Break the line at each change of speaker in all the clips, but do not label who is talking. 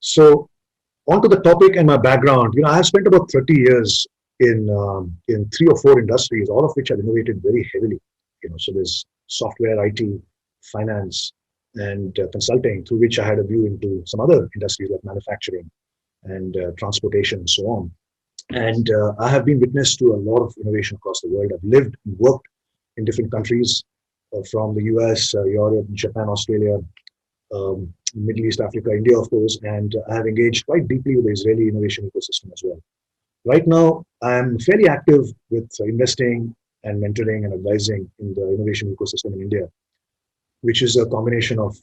So, onto the topic and my background. I have spent about 30 years in three or four industries, all of which have innovated very heavily. So there's software, IT, finance, and consulting, through which I had a view into some other industries like manufacturing and transportation and so on. And I have been witness to a lot of innovation across the world. I've lived and worked in different countries, from the US, Europe, Japan, Australia, Middle East, Africa, India, of course, and I have engaged quite deeply with the Israeli innovation ecosystem as well. Right now, I'm fairly active with investing and mentoring and advising in the innovation ecosystem in India, which is a combination of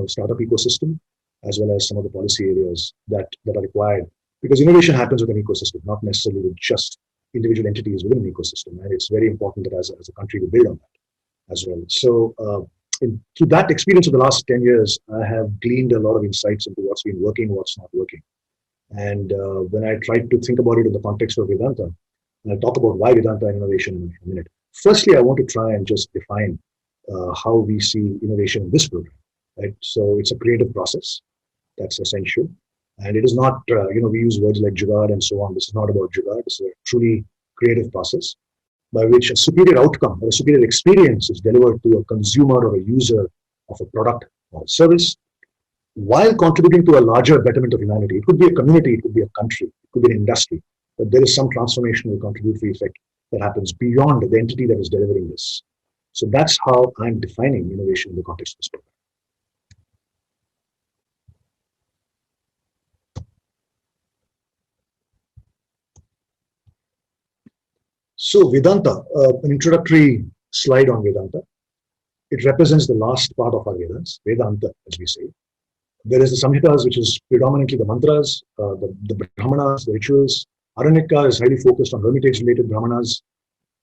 startup ecosystem as well as some of the policy areas that are required, because innovation happens with an ecosystem, not necessarily with just individual entities within an ecosystem, and it's very important that as a country we build on that as well. So through that experience of the last 10 years, I have gleaned a lot of insights into what's been working, what's not working. And when I tried to think about it in the context of Vedanta, and I'll talk about why Vedanta and innovation in a minute. Firstly, I want to try and just define how we see innovation in this program. Right? So it's a creative process. That's essential. And it is not, we use words like jugaad and so on. This is not about jugaad. This is a truly creative process by which a superior outcome or a superior experience is delivered to a consumer or a user of a product or service, while contributing to a larger betterment of humanity. It could be a community, it could be a country, it could be an industry, but there is some transformational contributory effect that happens beyond the entity that is delivering this. So that's how I'm defining innovation in the context of this program. So Vedanta, an introductory slide on Vedanta. It represents the last part of our Vedas, Vedanta, as we say. There is the Samhitas, which is predominantly the mantras, the Brahmanas, the rituals. Aranyaka is highly focused on hermitage-related Brahmanas,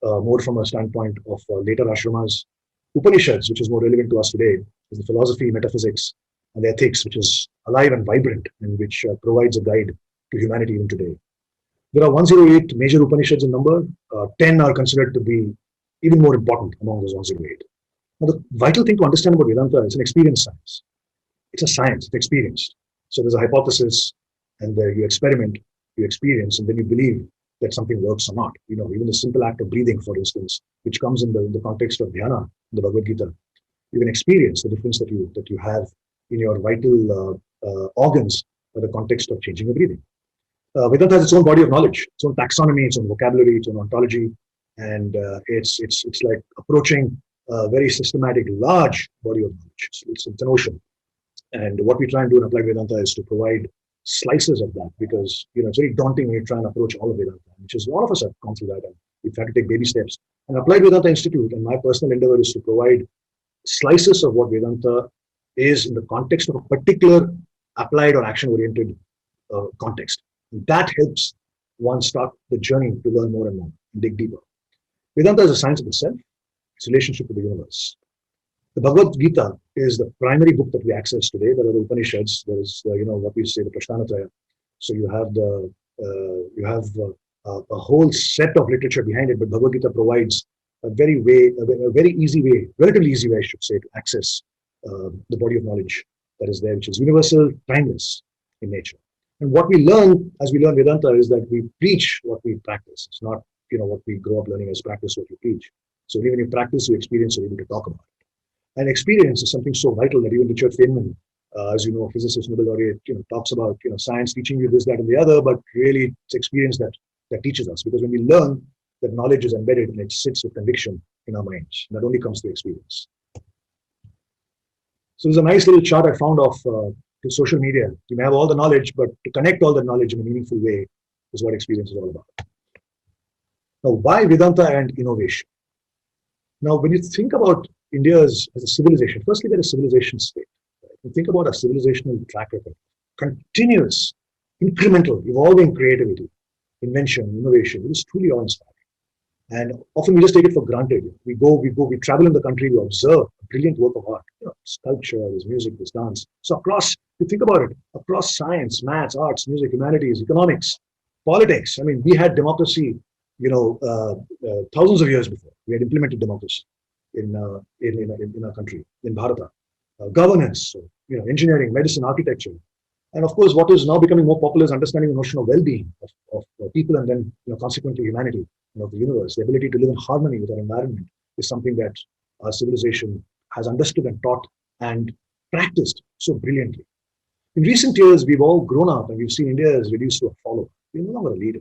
more from a standpoint of later ashramas. Upanishads, which is more relevant to us today, is the philosophy, metaphysics, and the ethics, which is alive and vibrant and which provides a guide to humanity even today. There are 108 major Upanishads in number. 10 are considered to be even more important among those 108. Now, the vital thing to understand about Vedanta is an experience science. It's a science, it's experienced. So there's a hypothesis, and there you experiment, you experience, and then you believe that something works or not. Even the simple act of breathing, for instance, which comes in the context of dhyana, in the Bhagavad Gita, you can experience the difference that you have in your vital organs in the context of changing your breathing. Vedanta has its own body of knowledge, its own taxonomy, its own vocabulary, its own ontology, and it's like approaching a very systematic, large body of knowledge. It's an ocean. And what we try and do in Applied Vedanta is to provide slices of that, because it's very daunting when you try and approach all of Vedanta, which is, all of us have gone through that, and we've had to take baby steps. And Applied Vedanta Institute and my personal endeavor is to provide slices of what Vedanta is in the context of a particular applied or action-oriented context. That helps one start the journey to learn more and more and dig deeper. Vedanta is a science of itself, its relationship with the universe. The Bhagavad Gita is the primary book that we access today. There are the Upanishads. There is, what we say, the Prashthanatraya. So you have a whole set of literature behind it, but Bhagavad Gita provides a very easy way, relatively easy way, I should say, to access the body of knowledge that is there, which is universal, timeless in nature. And what we learn as we learn Vedanta is that we preach what we practice. It's not, what we grow up learning as practice what you preach. So even when you practice, you experience, you're able to talk about it. And experience is something so vital that even Richard Feynman, as you know, a physicist, Nobel laureate, talks about, science teaching you this, that, and the other, but really it's experience that teaches us. Because when we learn, that knowledge is embedded and it sits with conviction in our minds. That only comes through experience. So there's a nice little chart I found of to social media. You may have all the knowledge, but to connect all the knowledge in a meaningful way is what experience is all about. Now, why Vedanta and innovation? Now, when you think about India as a civilization, firstly, we're a civilization state. Right? You think about a civilizational track record, continuous, incremental, evolving creativity, invention, innovation. It is truly awe-inspiring. And often we just take it for granted. We travel in the country, we observe a brilliant work of art, sculpture, there's music, there's dance. So you think about it, across science, maths, arts, music, humanities, economics, politics. I mean, we had democracy, thousands of years before. We had implemented democracy in our country, in Bharata. Governance, engineering, medicine, architecture. And of course, what is now becoming more popular is understanding the notion of well-being of people, and then consequently humanity, the universe. The ability to live in harmony with our environment is something that our civilization has understood and taught and practiced so brilliantly. In recent years, we've all grown up and we've seen India is reduced to a follower. We're no longer a leader.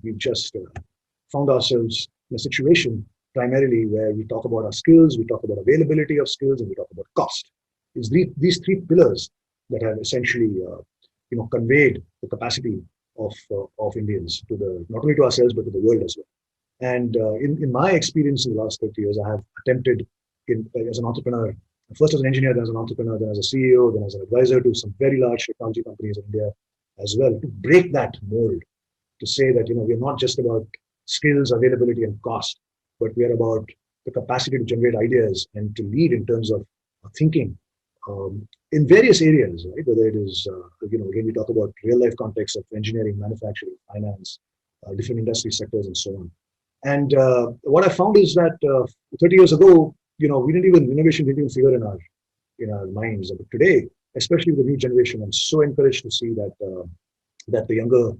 We've just found ourselves in a situation primarily where we talk about our skills, we talk about availability of skills, and we talk about cost. It's these three pillars that have essentially, conveyed the capacity of Indians to not only to ourselves but to the world as well. And in my experience in the last 30 years, I have attempted as an entrepreneur, first as an engineer, then as an entrepreneur, then as a CEO, then as an advisor to some very large technology companies in India as well, to break that mold, to say that we're not just about skills, availability, and cost, but we are about the capacity to generate ideas and to lead in terms of thinking in various areas, right? Whether it is, again, we talk about real life context of engineering, manufacturing, finance, different industry sectors, and so on. And what I found is that 30 years ago, innovation didn't even figure in our minds. But today, especially with the new generation, I'm so encouraged to see that the younger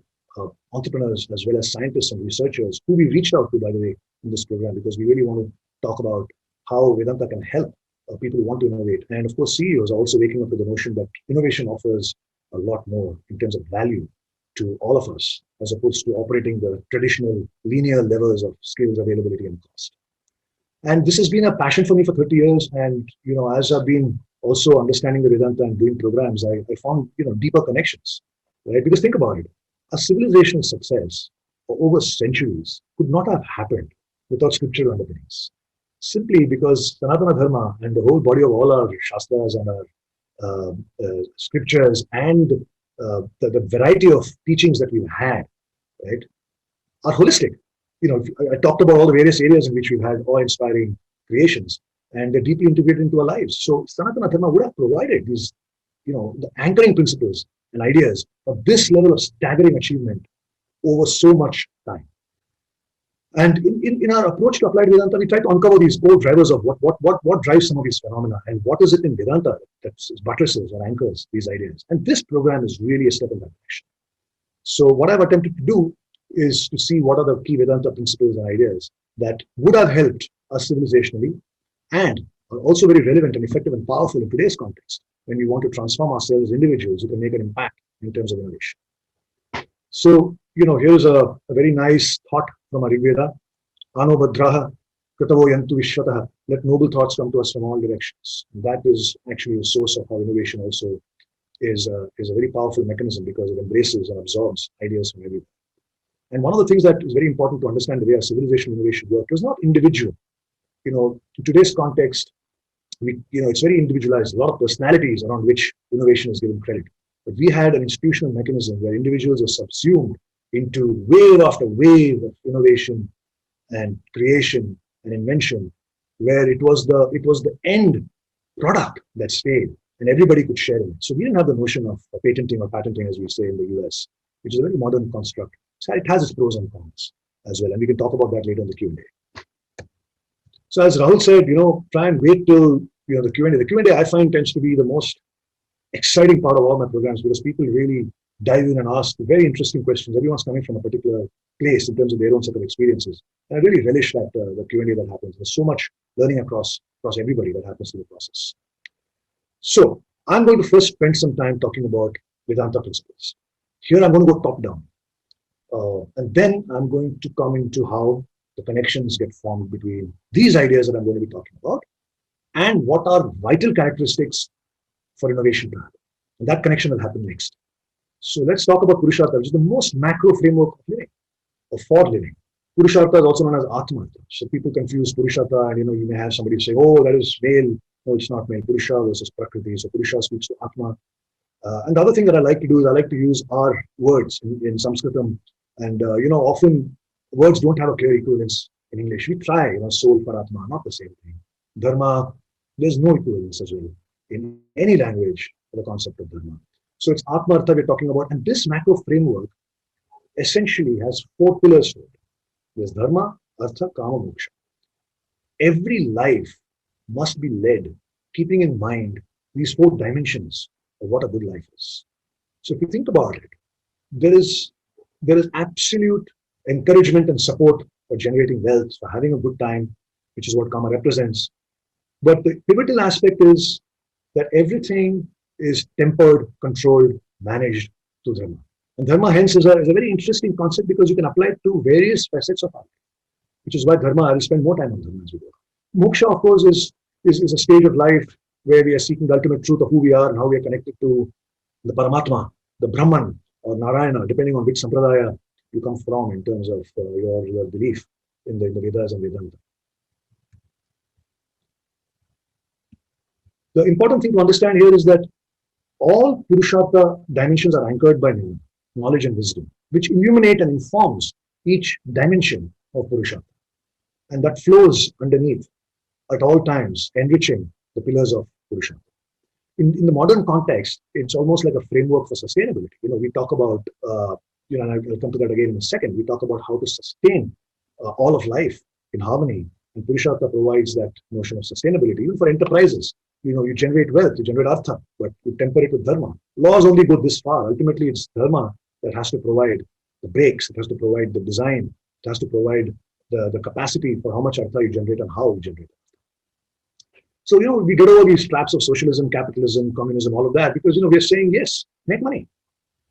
entrepreneurs as well as scientists and researchers who we reached out to, by the way, in this program, because we really want to talk about how Vedanta can help people who want to innovate. And of course, CEOs are also waking up to the notion that innovation offers a lot more in terms of value to all of us, as opposed to operating the traditional linear levels of skills, availability, and cost. And this has been a passion for me for 30 years. And, as I've been also understanding the Vedanta and doing programs, I found, deeper connections, right? Because think about it, a civilizational success for over centuries could not have happened without scriptural underpinnings. Simply because Sanatana Dharma and the whole body of all our Shastras and our scriptures and the variety of teachings that we've had, right, are holistic. I talked about all the various areas in which we've had awe-inspiring creations, and they're deeply integrated into our lives. So Sanatana Dharma would have provided these, the anchoring principles and ideas of this level of staggering achievement over so much time. And in our approach to applied Vedanta, we try to uncover these core drivers of what drives some of these phenomena, and what is it in Vedanta that buttresses or anchors these ideas. And this program is really a step in that direction. So what I've attempted to do is to see what are the key Vedanta principles and ideas that would have helped us civilizationally and are also very relevant and effective and powerful in today's context when we want to transform ourselves as individuals who can make an impact in terms of innovation. So, here's a very nice thought from our Rigveda. Ano Bhadraha Kritavo Yantu Vishwataha. Let noble thoughts come to us from all directions. That is actually the source of how innovation also is a very powerful mechanism, because it embraces and absorbs ideas from everywhere. And one of the things that is very important to understand the way our civilization innovation work is not individual. In today's context, it's very individualized. A lot of personalities around which innovation is given credit. But we had an institutional mechanism where individuals were subsumed into wave after wave of innovation and creation and invention, where it was the end product that stayed and everybody could share in it. So we didn't have the notion of patenting or patenting, as we say in the US, which is a very modern construct. So it has its pros and cons as well, and we can talk about that later in the Q&A. So as Rahul said, try and wait till the Q&A. The Q&A I find tends to be the most exciting part of all my programs, because people really dive in and ask very interesting questions. Everyone's coming from a particular place in terms of their own set of experiences, and I really relish that the Q&A that happens. There's so much learning across everybody that happens in the process. So I'm going to first spend some time talking about Vedanta principles. Here I'm going to go top down, and then I'm going to come into how the connections get formed between these ideas that I'm going to be talking about and what are vital characteristics for innovation to happen. And that connection will happen next. So let's talk about Purushartha, which is the most macro framework of living, or for living. Purushartha is also known as Atma. So people confuse Purushartha, and you may have somebody say, oh, that is male. No, it's not male. Purusha versus Prakriti. So Purusha speaks to Atma. And the other thing that I like to do is I like to use our words in Sanskritam. And, often words don't have a clear equivalence in English. We try, soul for Atma, not the same thing. Dharma, there's no equivalence as well in any language for the concept of Dharma. So it's Atma Artha we're talking about. And this macro framework essentially has 4 pillars to it. There's Dharma, Artha, Kama, Moksha. Every life must be led keeping in mind these 4 dimensions of what a good life is. So if you think about it, there is there is absolute encouragement and support for generating wealth, for having a good time, which is what karma represents. But the pivotal aspect is that everything is tempered, controlled, managed through dharma. And dharma, hence, is a very interesting concept because you can apply it to various facets of our life, which is why dharma, I will spend more time on dharma as we go. Moksha, of course, is a stage of life where we are seeking the ultimate truth of who we are and how we are connected to the Paramatma, the Brahman, or Narayana, depending on which sampradaya you come from in terms of your belief in the Vedas and Vedanta. The important thing to understand here is that all Purushartha dimensions are anchored by knowledge and wisdom, which illuminate and informs each dimension of Purushartha. And that flows underneath at all times, enriching the pillars of Purushartha. In the modern context, it's almost like a framework for sustainability. We talk about, and I'll come to that again in a second. We talk about how to sustain all of life in harmony, and Purushartha provides that notion of sustainability, even for enterprises. You generate wealth, you generate artha, but you temper it with dharma. Laws only go this far. Ultimately, it's dharma that has to provide the brakes, it has to provide the design, it has to provide the capacity for how much artha you generate and how you generate it. So, we get over these traps of socialism, capitalism, communism, all of that, because, we're saying, yes, make money,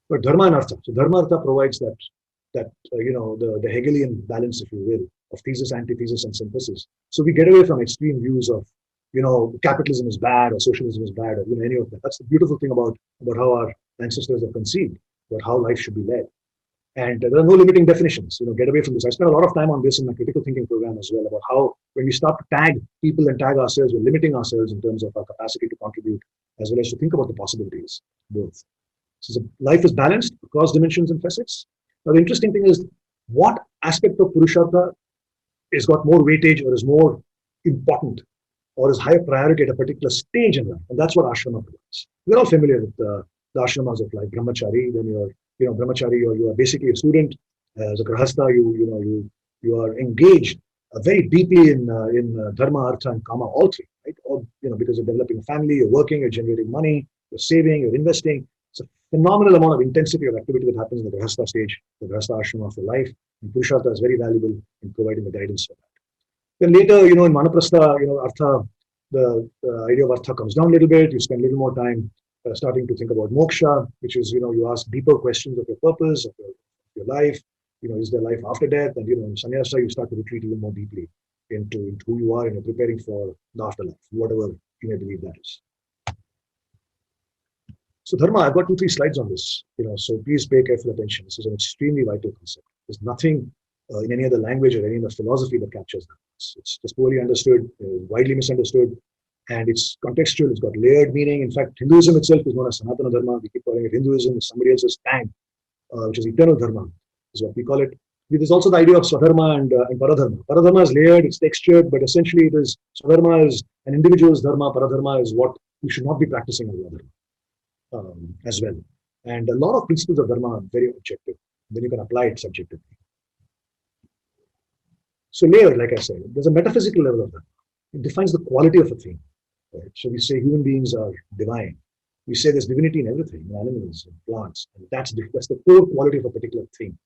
but dharma and artha. So dharma artha provides that the Hegelian balance, if you will, of thesis, antithesis, and synthesis. So we get away from extreme views of, capitalism is bad or socialism is bad or, any of that. That's the beautiful thing about how our ancestors have conceived, about how life should be led. And there are no limiting definitions, get away from this. I spent a lot of time on this in my critical thinking program as well, about how when we start to tag people and tag ourselves, we're limiting ourselves in terms of our capacity to contribute, as well as to think about the possibilities, both. So life is balanced across dimensions and facets. Now, the interesting thing is, what aspect of Purushartha has got more weightage or is more important or is higher priority at a particular stage in life? And that's what ashrama provides. We're all familiar with the ashramas of life. Brahmachari, then brahmachari, you are basically a student. As a grahastha, you are engaged very deeply in dharma, artha, and kama, all three, right? Or, because you're developing a family, you're working, you're generating money, you're saving, you're investing. It's a phenomenal amount of intensity of activity that happens in the grahastha stage, the grahastha ashrama of the life. And Purushartha is very valuable in providing the guidance for that. Then later, in Vanaprastha, artha, the idea of artha comes down a little bit. You spend a little more time starting to think about moksha, which is, you ask deeper questions of your purpose, of your life. Is there life after death? And, in sannyasa, you start to retreat even more deeply into who you are, and you're preparing for the afterlife, whatever you may believe that is. So dharma, I've got 2-3 slides on this, so please pay careful attention. This is an extremely vital concept. There's nothing in any other language or any other philosophy that captures that. It's just poorly understood, widely misunderstood, and it's contextual. It's got layered meaning. In fact, Hinduism itself is known as Sanatana Dharma. We keep calling it Hinduism. It's somebody else's tag, which is eternal dharma, is what we call it. There's also the idea of Swadharma and Paradharma. Paradharma is layered, it's textured, but essentially it is, Swadharma is an individual's dharma, Paradharma is what you should not be practicing as dharma as well. And a lot of principles of dharma are very objective. Then you can apply it subjectively. So layered, like I said, there's a metaphysical level of that. It defines the quality of a thing. Right? So we say human beings are divine. We say there's divinity in everything, in animals, in plants, and that's the core quality of a particular thing,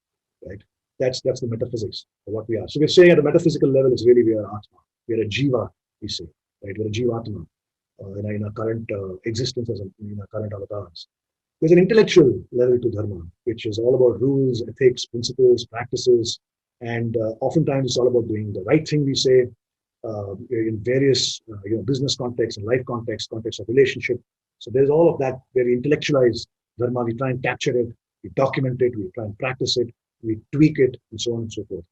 right? That's the metaphysics of what we are. So we're saying at a metaphysical level, it's really we are Atma. We are a Jiva, we say, right? We're a Jivatma in our current existence in our current avatars. There's an intellectual level to dharma, which is all about rules, ethics, principles, practices, and oftentimes it's all about doing the right thing, we say, in various business contexts and life context of relationship. So there's all of that where we intellectualize dharma, we try and capture it, we document it, we try and practice it, we tweak it, and so on and so forth.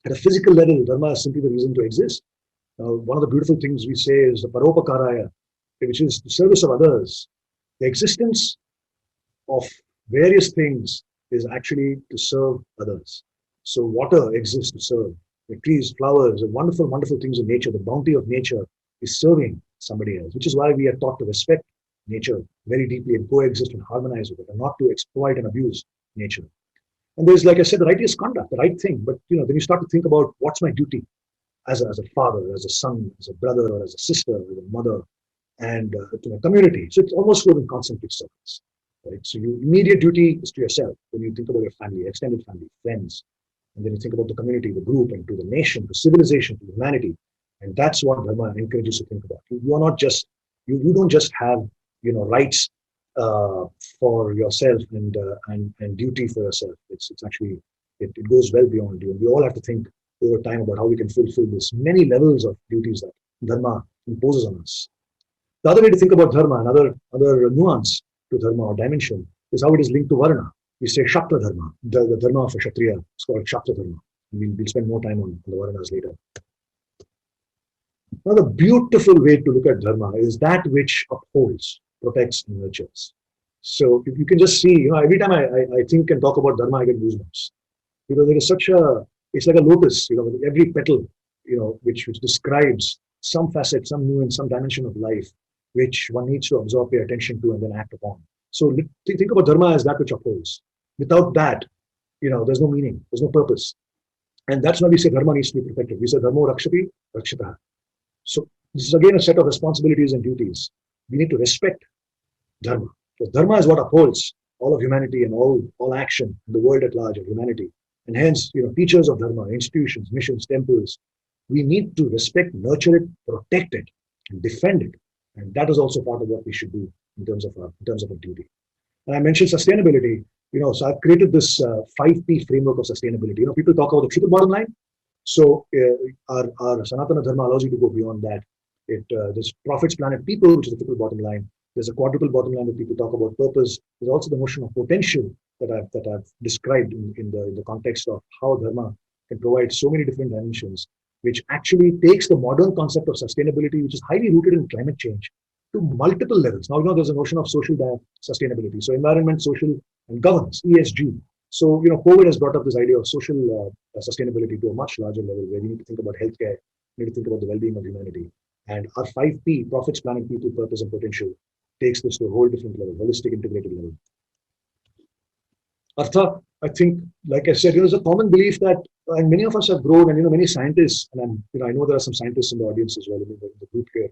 At a physical level, dharma is simply the reason to exist. One of the beautiful things we say is the paropakaraya, which is the service of others. The existence of various things is actually to serve others. So water exists to serve. The trees, flowers, and wonderful, wonderful things in nature, the bounty of nature is serving somebody else, which is why we are taught to respect nature very deeply and coexist and harmonize with it, and not to exploit and abuse nature. And there's, like I said, the righteous conduct, the right thing. But then you start to think about what's my duty as a father, as a son, as a brother, or as a sister, as a mother, and to my community. So it almost goes in concentric circles. right? So your immediate duty is to yourself. When you think about your family, extended family, friends, and then you think about the community, the group, and to the nation, to civilization, to humanity. And that's what Dharma encourages you to think about. You are not just, you don't just have, rights uh, for yourself and duty for yourself. It's actually, it goes well beyond you. And we all have to think over time about how we can fulfill this many levels of duties that Dharma imposes on us. The other way to think about Dharma, another nuance to Dharma or dimension, is how it is linked to Varna. We say Shakta Dharma, the Dharma of a Kshatriya is called Shakta Dharma. We'll spend more time on the Varnas later. Another beautiful way to look at Dharma is that which upholds, protects, and nurtures. So you can just see, every time I think and talk about Dharma, I get goosebumps. Because it is it's like a lotus, with every petal, which describes some facet, some nuance, some dimension of life, which one needs to absorb, pay attention to, and then act upon. So think about Dharma as that which upholds. Without that, there's no meaning, there's no purpose. And that's why we say Dharma needs to be protected. We say Dharmo Rakshati, Rakshita. So this is again a set of responsibilities and duties. We need to respect Dharma. Because Dharma is what upholds all of humanity and all action in the world at large of humanity. And hence, teachers of Dharma, institutions, missions, temples, we need to respect, nurture it, protect it, and defend it. And that is also part of what we should do in terms of a duty. And I mentioned sustainability. So I've created this 5P framework of sustainability. People talk about the triple bottom line. So our Sanatana Dharma allows you to go beyond that. There's profits, planet, people, which is the triple bottom line. There's a quadruple bottom line where people talk about purpose. There's also the notion of potential that I've described in the context of how Dharma can provide so many different dimensions, which actually takes the modern concept of sustainability, which is highly rooted in climate change, to multiple levels. Now, there's a notion of social sustainability. So environment, social, and governance, ESG. So, COVID has brought up this idea of social sustainability to a much larger level, where we need to think about healthcare, we need to think about the well-being of humanity. And our 5P, profits, planet, people, purpose, and potential, takes this to a whole different level, holistic, integrated level. Artha, I think, like I said, there's a common belief that, and many of us have grown, and many scientists, and I know there are some scientists in the audience as well, in the group here,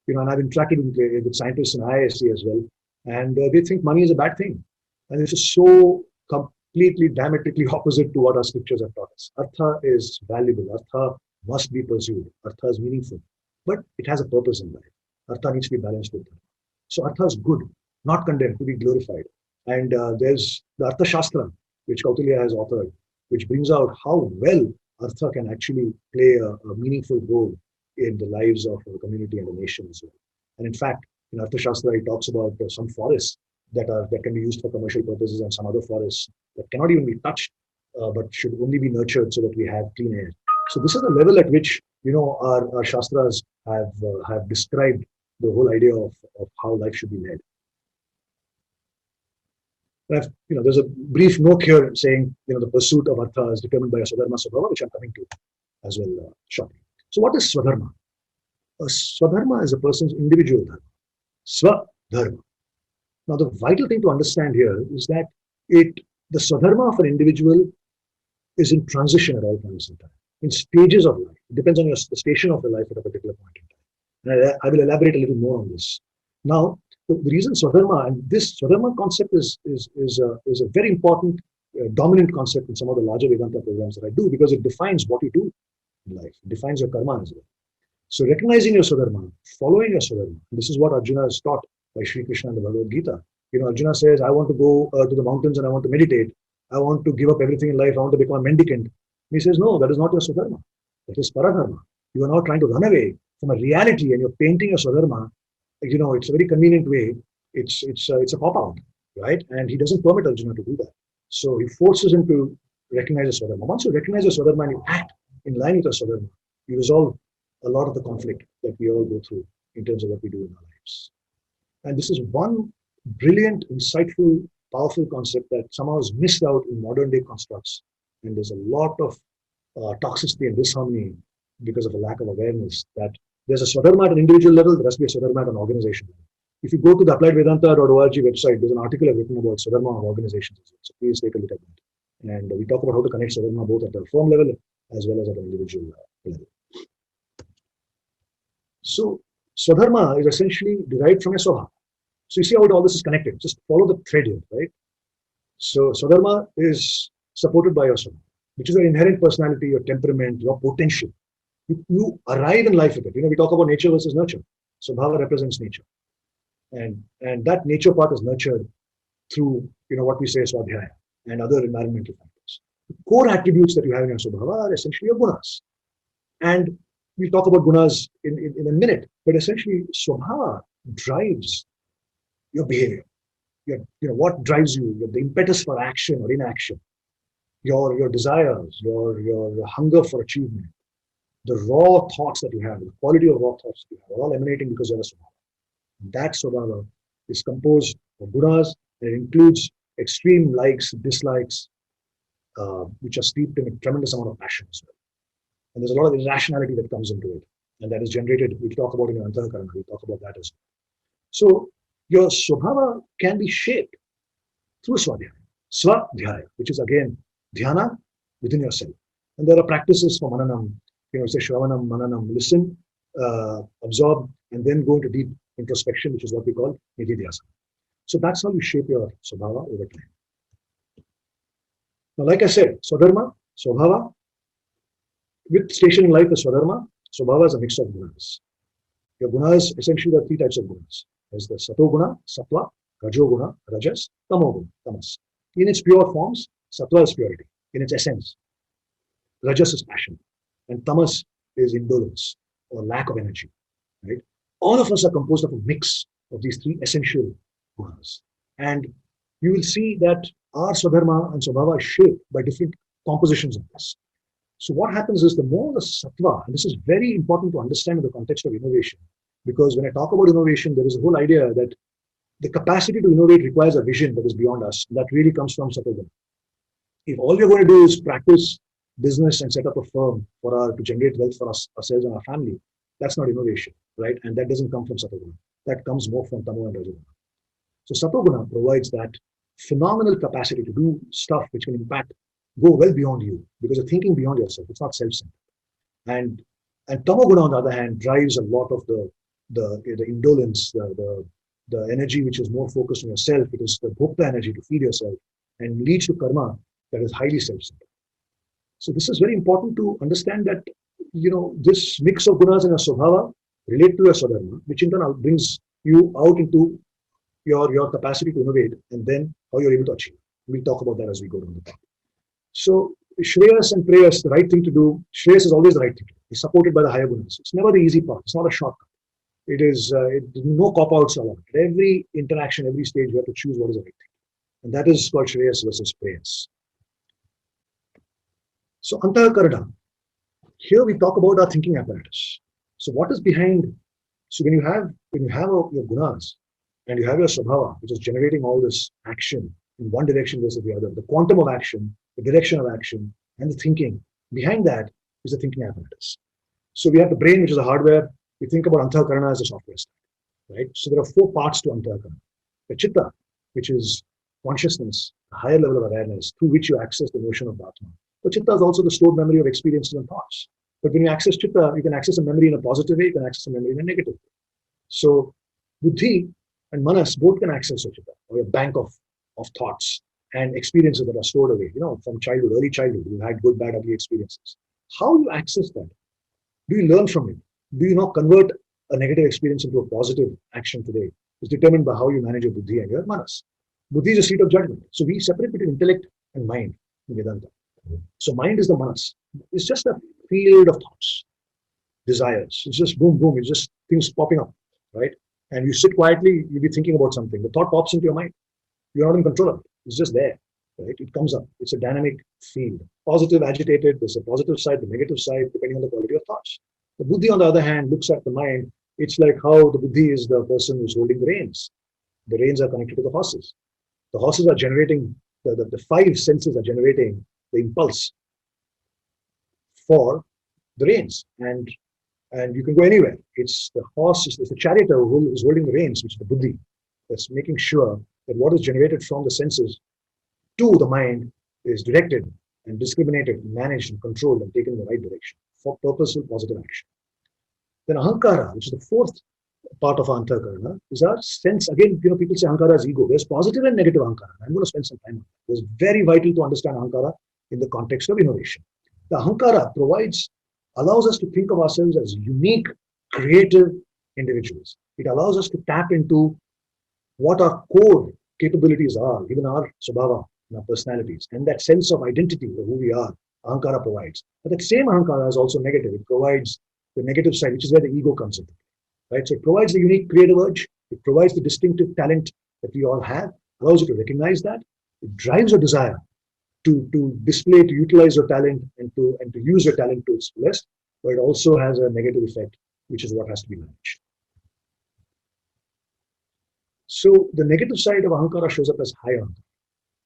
and I've interacted with scientists in IISc as well, and they think money is a bad thing. And this is so completely diametrically opposite to what our scriptures have taught us. Artha is valuable. Artha must be pursued. Artha is meaningful, but it has a purpose in life. Artha needs to be balanced with that. So Artha is good, not condemned, to be glorified. And there's the Artha Shastra, which Kautilya has authored, which brings out how well Artha can actually play a meaningful role in the lives of the community and the nation as well. And in fact, in Artha Shastra, it talks about some forests that can be used for commercial purposes, and some other forests that cannot even be touched, but should only be nurtured so that we have clean air. So this is the level at which our Shastras have described the whole idea of how life should be led. There's a brief note here saying, the pursuit of Artha is determined by a Swadharma Swabhava, which I'm coming to as well shortly. So what is Swadharma? A Swadharma is a person's individual dharma. Swadharma. Now the vital thing to understand here is that the Swadharma of an individual is in transition at all points in time, in stages of life. It depends on the station of your life at a particular point in time. And I will elaborate a little more on this. Now, the reason Swadharma, and this Swadharma concept is a very important, dominant concept in some of the larger Vedanta programs that I do, because it defines what you do in life. It defines your karma as well. So recognizing your Swadharma, following your Swadharma, this is what Arjuna is taught by Sri Krishna in the Bhagavad Gita. Arjuna says, I want to go to the mountains and I want to meditate. I want to give up everything in life. I want to become a mendicant. And he says, no, that is not your Swadharma. That is Paradharma. You are now trying to run away from a reality, and you're painting your Swadharma. It's a very convenient way. It's a cop-out, right? And he doesn't permit Arjuna to do that. So he forces him to recognize his Swadharma. Once you recognize your Swadharma and you act in line with your Swadharma, you resolve a lot of the conflict that we all go through in terms of what we do in our lives. And this is one brilliant, insightful, powerful concept that somehow is missed out in modern day constructs. And there's a lot of toxicity and disharmony because of a lack of awareness that there's a Swadharma at an individual level, there has to be a Swadharma at an organization level. If you go to the appliedvedanta.org website, there's an article I've written about Swadharma of organizations as well. So please take a look at that. And we talk about how to connect Swadharma both at the firm level as well as at an individual level. So Swadharma is essentially derived from a Swabha. So you see how all this is connected. Just follow the thread here, right? So Swadharma is supported by your soul, which is your inherent personality, your temperament, your potential. You arrive in life with it. We talk about nature versus nurture. So Bhava represents nature. And that nature part is nurtured through what we say Swadhyaya and other environmental factors. The core attributes that you have in your Swabhava are essentially your gunas. And we'll talk about gunas in a minute, but essentially Swabhava drives your behavior. What drives you, the impetus for action or inaction, your desires, your hunger for achievement, the raw thoughts that you have, the quality of raw thoughts that you have, are all emanating because you're a Swabhava. That Swabhava is composed of gunas, and it includes extreme likes, dislikes, which are steeped in a tremendous amount of passion as well. And there's a lot of irrationality that comes into it, and that is generated. We'll talk about in your Antahkarana, we'll talk about that as well. So your Swabhava can be shaped through Swadhyaya. Swadhyaya, which is again dhyana within yourself. And there are practices for mananam, say shravanam, mananam, listen, absorb, and then go into deep introspection, which is what we call nididhyasana. So that's how you shape your Swabhava over time. Now, like I said, Swadharma, Swabhava, with station in life is Swadharma. Swabhava is a mix of gunas. Your gunas, essentially, there are three types of gunas. There's the Sato guna, Sattva, Rajo guna, Rajas, Tamo guna, Tamas. In its pure forms, Sattva is purity. In its essence, Rajas is passion, and Tamas is indolence or lack of energy. Right? All of us are composed of a mix of these three essential gunas. And you will see that our Swadharma and Swabhava are shaped by different compositions of this. So what happens is the more the Sattva, and this is very important to understand in the context of innovation, because when I talk about innovation, there is a whole idea that the capacity to innovate requires a vision that is beyond us. That really comes from Sattva. If all you're going to do is practice business and set up a firm to generate wealth for ourselves and our family, that's not innovation, right? And that doesn't come from Sattva. That comes more from Tamo and Rajoguna. So Sattva provides that phenomenal capacity to do stuff which can go well beyond you, because you're thinking beyond yourself. It's not self-centered. And Tamoguna, on the other hand, drives a lot of the indolence, the energy which is more focused on yourself. It is the bhokta energy to feed yourself and leads to karma that is highly self-centered. So this is very important to understand that, this mix of gunas and a Swabhava relate to your Swadharma, which in turn brings you out into your capacity to innovate, and then how you're able to achieve. We'll talk about that as we go down the path. So Shreyas and Preyas, the right thing to do. Shreyas is always the right thing to do. It's supported by the higher gunas. It's never the easy path. It's not a shortcut. It is no cop-outs allowed. At every interaction, every stage, you have to choose what is the right thing. And that is called Shreyas versus Preyas. So Antahkarana. Here we talk about our thinking apparatus. So what is behind? So when you have your gunas and you have your Swabhava, which is generating all this action in one direction versus the other, the quantum of action, the direction of action, and the thinking. Behind that is the thinking apparatus. So we have the brain, which is the hardware. We think about Antahkarana as a software stack, right? So there are four parts to Antahkarana. The Chitta, which is consciousness, a higher level of awareness through which you access the notion of Atma. But Chitta is also the stored memory of experiences and thoughts. But when you access Chitta, you can access a memory in a positive way, you can access a memory in a negative way. So Buddhi and Manas both can access your Chitta, or a bank of thoughts and experiences that are stored away, from childhood, early childhood. You had good, bad, ugly experiences. How you access that? Do you learn from it? Do you now convert a negative experience into a positive action today? Is determined by how you manage your Buddhi and your Manas. Buddhi is a seat of judgment. So we separate between intellect and mind in Vedanta. So mind is the Manas. It's just a field of thoughts, desires. It's just boom, boom. It's just things popping up, right? And you sit quietly, you'll be thinking about something. The thought pops into your mind. You're not in control of it. It's just there, right? It comes up. It's a dynamic field. Positive, agitated. There's a positive side, the negative side, depending on the quality of thoughts. The Buddhi, on the other hand, looks at the mind. It's like how the Buddhi is the person who's holding the reins. The reins are connected to the horses. The horses are generating, the five senses are generating the impulse for the reins. And you can go anywhere. It's the horse, it's the charioteer who is holding the reins, which is the Buddhi. That's making sure that what is generated from the senses to the mind is directed and discriminated, managed and controlled and taken in the right direction for purposeful positive action. Then Ahankara, which is the fourth part of Antakarana is our sense. Again, people say Ankara is ego. There's positive and negative Ankara. I'm going to spend some time on that. It's very vital to understand Ankara in the context of innovation. The Ankara allows us to think of ourselves as unique, creative individuals. It allows us to tap into what our core capabilities are, even our Swabhava, our personalities, and that sense of identity of who we are, Ankara provides. But that same Ankara is also negative. It provides the negative side, which is where the ego comes in. Right? So it provides the unique creative urge, it provides the distinctive talent that we all have, allows you to recognize that, it drives a desire to display, to utilize your talent and to use your talent to its fullest, but it also has a negative effect, which is what has to be managed. So the negative side of Ahankara shows up as high Ahankara,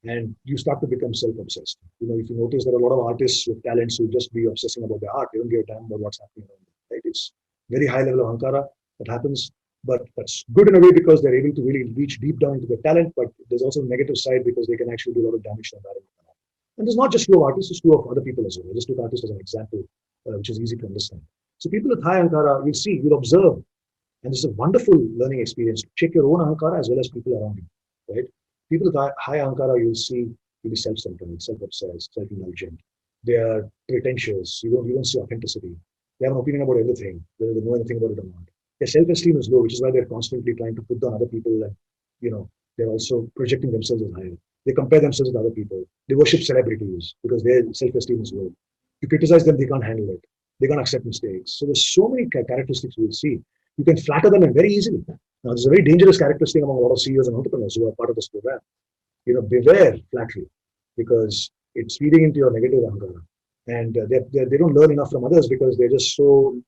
and you start to become self-obsessed. If you notice, there are a lot of artists with talents who just be obsessing about their art. They don't give a damn about what's happening around them. Right? It's very high level of Ahankara that happens, but that's good in a way because they're able to really reach deep down into their talent, but there's also a negative side because they can actually do a lot of damage to the environment. And there's not just true of artists, it's true of other people as well. I just took artists as an example, which is easy to understand. So people with high Ahankara, you'll observe, and this is a wonderful learning experience to check your own Ahankara as well as people around you, right? People with high Ahankara, you'll be self-centered, self-obsessed, self-indulgent. They are pretentious. You don't see authenticity. They have an opinion about everything, whether they know anything about it or not. Their self-esteem is low, which is why they're constantly trying to put down other people, and they're also projecting themselves as higher. They compare themselves with other people. They worship celebrities because their self-esteem is low. You criticize them, they can't handle it. They can't accept mistakes. So there's so many characteristics we'll see. You can flatter them very easily. Now, this is a very dangerous characteristic among a lot of CEOs and entrepreneurs who are part of this program. Beware flattery, because it's feeding into your negative Ahankara. And they don't learn enough from others because they're just so,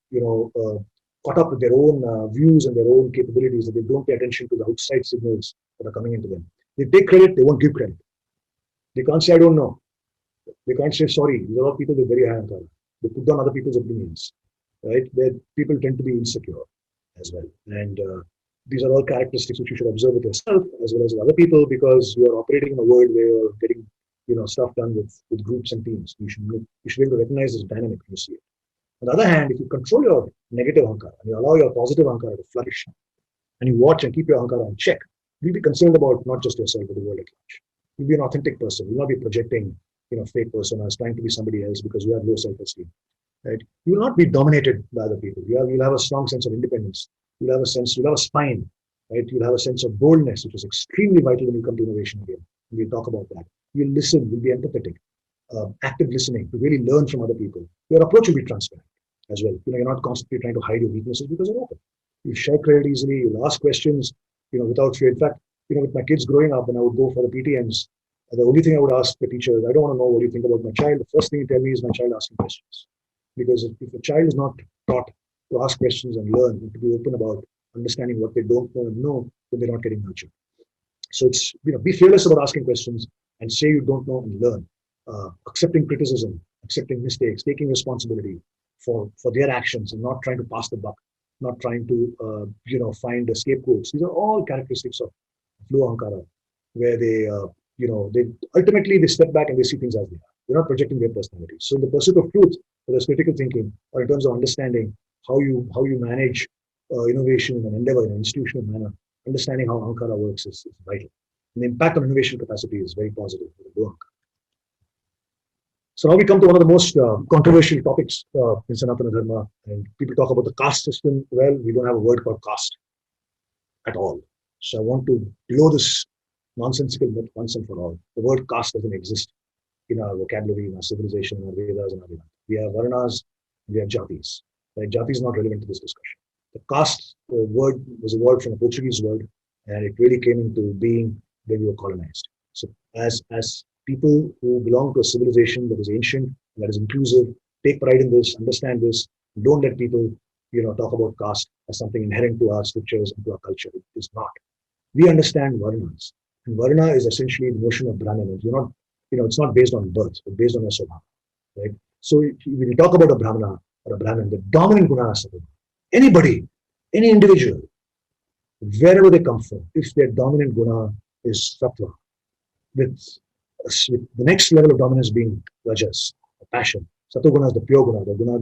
caught up with their own views and their own capabilities that they don't pay attention to the outside signals that are coming into them. They take credit, they won't give credit. They can't say, I don't know. They can't say sorry. There are people with very high Ahankara. They put down other people's opinions, right? People tend to be insecure as well. And these are all characteristics which you should observe with yourself as well as with other people, because you are operating in a world where you're getting stuff done with groups and teams. You should be able to recognize this dynamic when you see it. On the other hand, if you control your negative Ahankara and you allow your positive Ahankara to flourish, and you watch and keep your Ahankara in check, you'll be concerned about not just yourself, but the world at large. You'll be an authentic person. You'll not be projecting, fake personas, trying to be somebody else because you have low self-esteem. Right? You will not be dominated by other people. You'll have a strong sense of independence. You'll have a spine, right? You'll have a sense of boldness, which is extremely vital when you come to innovation again. We'll talk about that. You'll listen, you'll be empathetic, active listening to really learn from other people. Your approach will be transparent as well. You're not constantly trying to hide your weaknesses because you're open. You share credit easily, you'll ask questions, without fear. In fact, with my kids growing up, when I would go for the PTMs, the only thing I would ask the teacher is, I don't want to know what you think about my child. The first thing you tell me is my child asking questions. Because if a child is not taught to ask questions and learn and to be open about understanding what they don't know and know, then they're not getting nurtured. So it's, be fearless about asking questions and say you don't know and learn. Accepting criticism, accepting mistakes, taking responsibility for their actions and not trying to pass the buck, not trying to, find scapegoats. These are all characteristics of low Ahankara, where they ultimately they step back and they see things as they are. They're not projecting their personality. So in the pursuit of truth, whether it's critical thinking or in terms of understanding how you manage innovation in an endeavor in an institutional manner, understanding how Ahankara works is vital. And the impact on innovation capacity is very positive for the low Ahankara. So now we come to one of the most controversial topics in Sanatana Dharma, and people talk about the caste system. Well, we don't have a word called caste at all. So I want to blow this nonsensical myth once and for all. The word caste doesn't exist in our vocabulary, in our civilization, in our Vedas, and our Vedanta. We have varnas, we have jatis. Right? Jati is not relevant to this discussion. The caste word was a word from a Portuguese word, and it really came into being when we were colonized. So as people who belong to a civilization that is ancient, that is inclusive, take pride in this, understand this, don't let people talk about caste as something inherent to our scriptures and to our culture. It is not. We understand varnas. And varna is essentially the notion of Brahman. You're not, it's not based on birth, but based on your swabha, right? So when you talk about a Brahmana or a Brahmin, the dominant guna is sattva. Anybody, any individual, wherever they come from, if their dominant guna is sattva, with the next level of dominance being rajas, passion. Sattva guna is the pure guna, the guna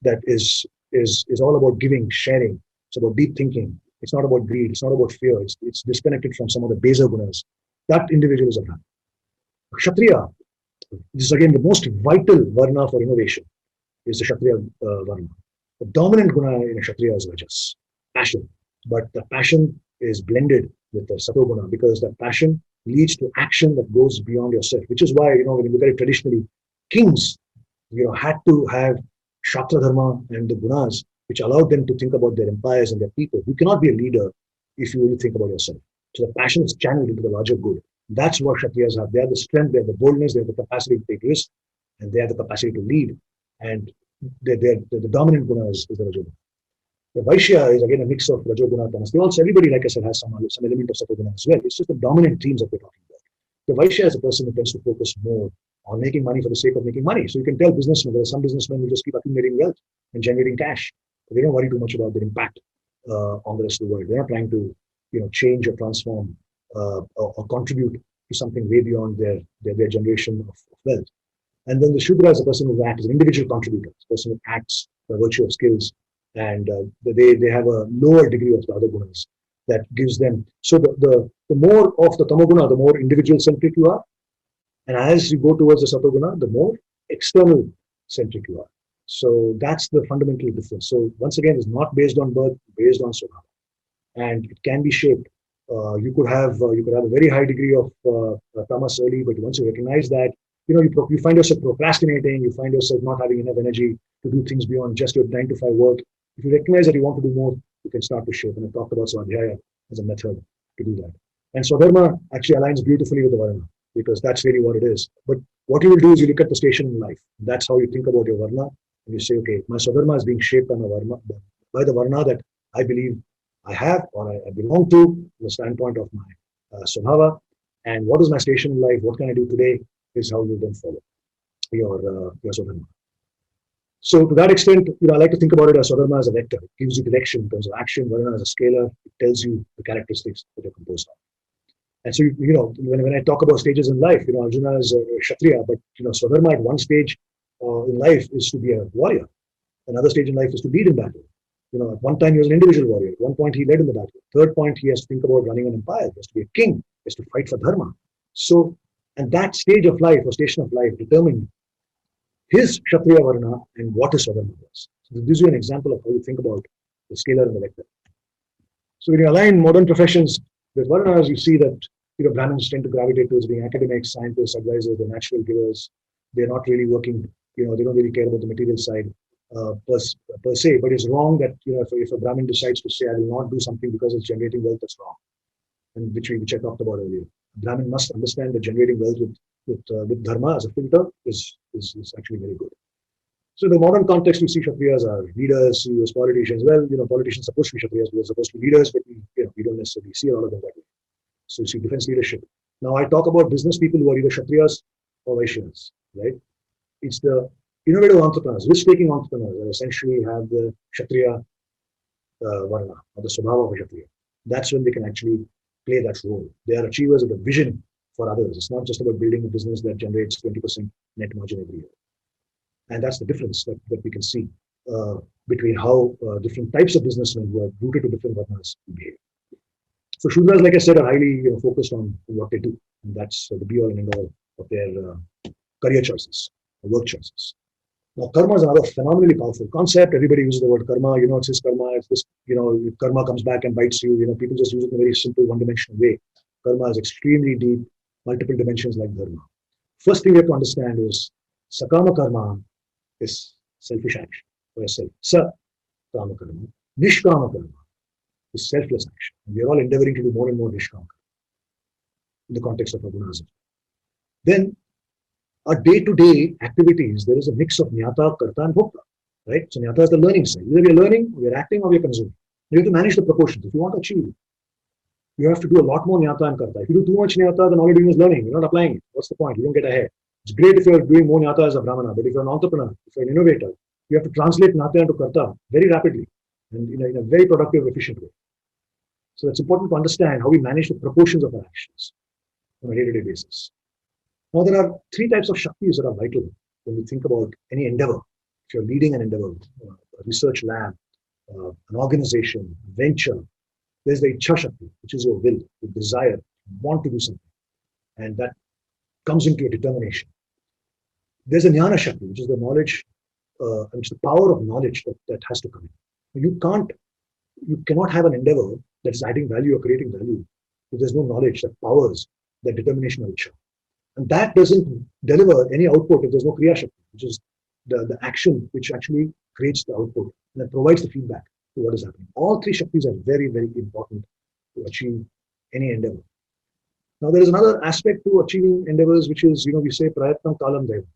that is all about giving, sharing. It's about deep thinking. It's not about greed. It's not about fear. It's disconnected from some of the baser gunas. That individual is a Brahmin. Kshatriya, this is again the most vital varna for innovation, is the Kshatriya varna. The dominant guna in a Kshatriya is Rajas, passion. But the passion is blended with the Sato guna because the passion leads to action that goes beyond yourself, which is why, when you look at it traditionally, kings, had to have Shastra Dharma and the gunas, which allowed them to think about their empires and their people. You cannot be a leader if you only think about yourself. So the passion is channeled into the larger good. That's what Kshatriyas have. They have the strength, they have the boldness, they have the capacity to take risks, and they have the capacity to lead. And the dominant guna is the Rajoguna. The Vaishya is again a mix of Rajoguna, Tamas. Everybody, like I said, has some element of Satoguna as well. It's just the dominant themes that we're talking about. The Vaishya is a person who tends to focus more on making money for the sake of making money. So you can tell businessmen, there are some businessmen who just keep accumulating wealth and generating cash. They don't worry too much about their impact on the rest of the world. They're not trying to, change or transform or contribute to something way beyond their generation of wealth. And then the Shudra is a person who acts as an individual contributor, a person who acts by virtue of skills, and they have a lower degree of the other gunas that gives them. So the more of the Tamoguna, the more individual centric you are, and as you go towards the Satoguna, the more external centric you are. So that's the fundamental difference. So once again, it's not based on birth, based on Swabhava, and it can be shaped. You could have a very high degree of tamas early, but once you recognize that, you find yourself procrastinating, you find yourself not having enough energy to do things beyond just your 9 to 5 work. If you recognize that you want to do more, you can start to shape. And I talked about Swadhyaya as a method to do that. And Swadharma actually aligns beautifully with the Varna, because that's really what it is. But what you will do is you look at the station in life. That's how you think about your Varna. And you say, okay, my Swadharma is being shaped by the Varna that I believe I have or I belong to, from the standpoint of my Swabhava. And what is my station in life? What can I do today? Is how you then follow your Swadharma. So to that extent, I like to think about it as Swadharma as a vector. It gives you direction in terms of action. Varna as a scalar, it tells you the characteristics that you're composed of. And so, when I talk about stages in life, Arjuna is a Kshatriya, but, Swadharma at one stage in life is to be a warrior. Another stage in life is to lead in battle. At one time he was an individual warrior. At one point he led in the battle. Third point, he has to think about running an empire. He has to be a king. He has to fight for dharma. So, and that stage of life or station of life determined his Kshatriya Varna and what his Swadharma was. So this gives you an example of how you think about the scalar and the vector. So when you align modern professions with Varnas, you see that Brahmins tend to gravitate towards being academics, scientists, advisors, the natural givers. They're not really working, they don't really care about the material side per se. But it's wrong that if a Brahmin decides to say, I will not do something because it's generating wealth, that's wrong. And which I talked about earlier. A Brahmin must understand that generating wealth with dharma as a filter is actually very good. So in the modern context, we see Kshatriyas are leaders, CEOs, politicians. Well, politicians are supposed to be Kshatriyas, we're supposed to be leaders, but we don't necessarily see a lot of them that way. So you see defense leadership. Now I talk about business people who are either Kshatriyas or Vaishyas, right? It's the innovative entrepreneurs, risk-taking entrepreneurs that essentially have the Kshatriya Varna or the Swabhava of a Kshatriya. That's when they can actually play that role. They are achievers of the vision for others. It's not just about building a business that generates 20% net margin every year. And that's the difference that we can see between how different types of businessmen who are rooted to different varnas behave. So Shudras, like I said, are highly focused on what they do. And that's the be all and end all of their career choices, or work choices. Now, karma is another phenomenally powerful concept. Everybody uses the word karma. It's his karma. It's this, if karma comes back and bites you, people just use it in a very simple one-dimensional way. Karma is extremely deep, multiple dimensions like dharma. First thing you have to understand is sakama karma is selfish action for yourself. Sa kama karma. Nishkama karma is selfless action. And we are all endeavoring to do more and more nishkama karma in the context of our gunas. Then our day-to-day activities, there is a mix of Nyata, Karta, and Bhokta, right? So Nyata is the learning side. Either we are learning, we are acting, or we are consuming. You have to manage the proportions. If you want to achieve, you have to do a lot more Nyata and Karta. If you do too much Nyata, then all you're doing is learning. You're not applying it. What's the point? You don't get ahead. It's great if you're doing more Nyata as a Brahmana, but if you're an entrepreneur, if you're an innovator, you have to translate Nyata into Karta very rapidly and in a very productive, efficient way. So it's important to understand how we manage the proportions of our actions on a day-to-day basis. Now, there are three types of Shaktis that are vital when we think about any endeavor. If you're leading an endeavor, a research lab, an organization, a venture, There's the Ichha Shakti, which is your will, your desire, you want to do something. And that comes into your determination. There's a Jnana Shakti, which is the knowledge, which is the power of knowledge that has to come in. You cannot have an endeavor that is adding value or creating value if there's no knowledge that powers that determination of Ichha. And that doesn't deliver any output if there's no Kriya Shakti, which is the action which actually creates the output and that provides the feedback to what is happening. All three Shaktis are very, very important to achieve any endeavor. Now, there is another aspect to achieving endeavors, which is, we say Prayatnam Kalam Deva.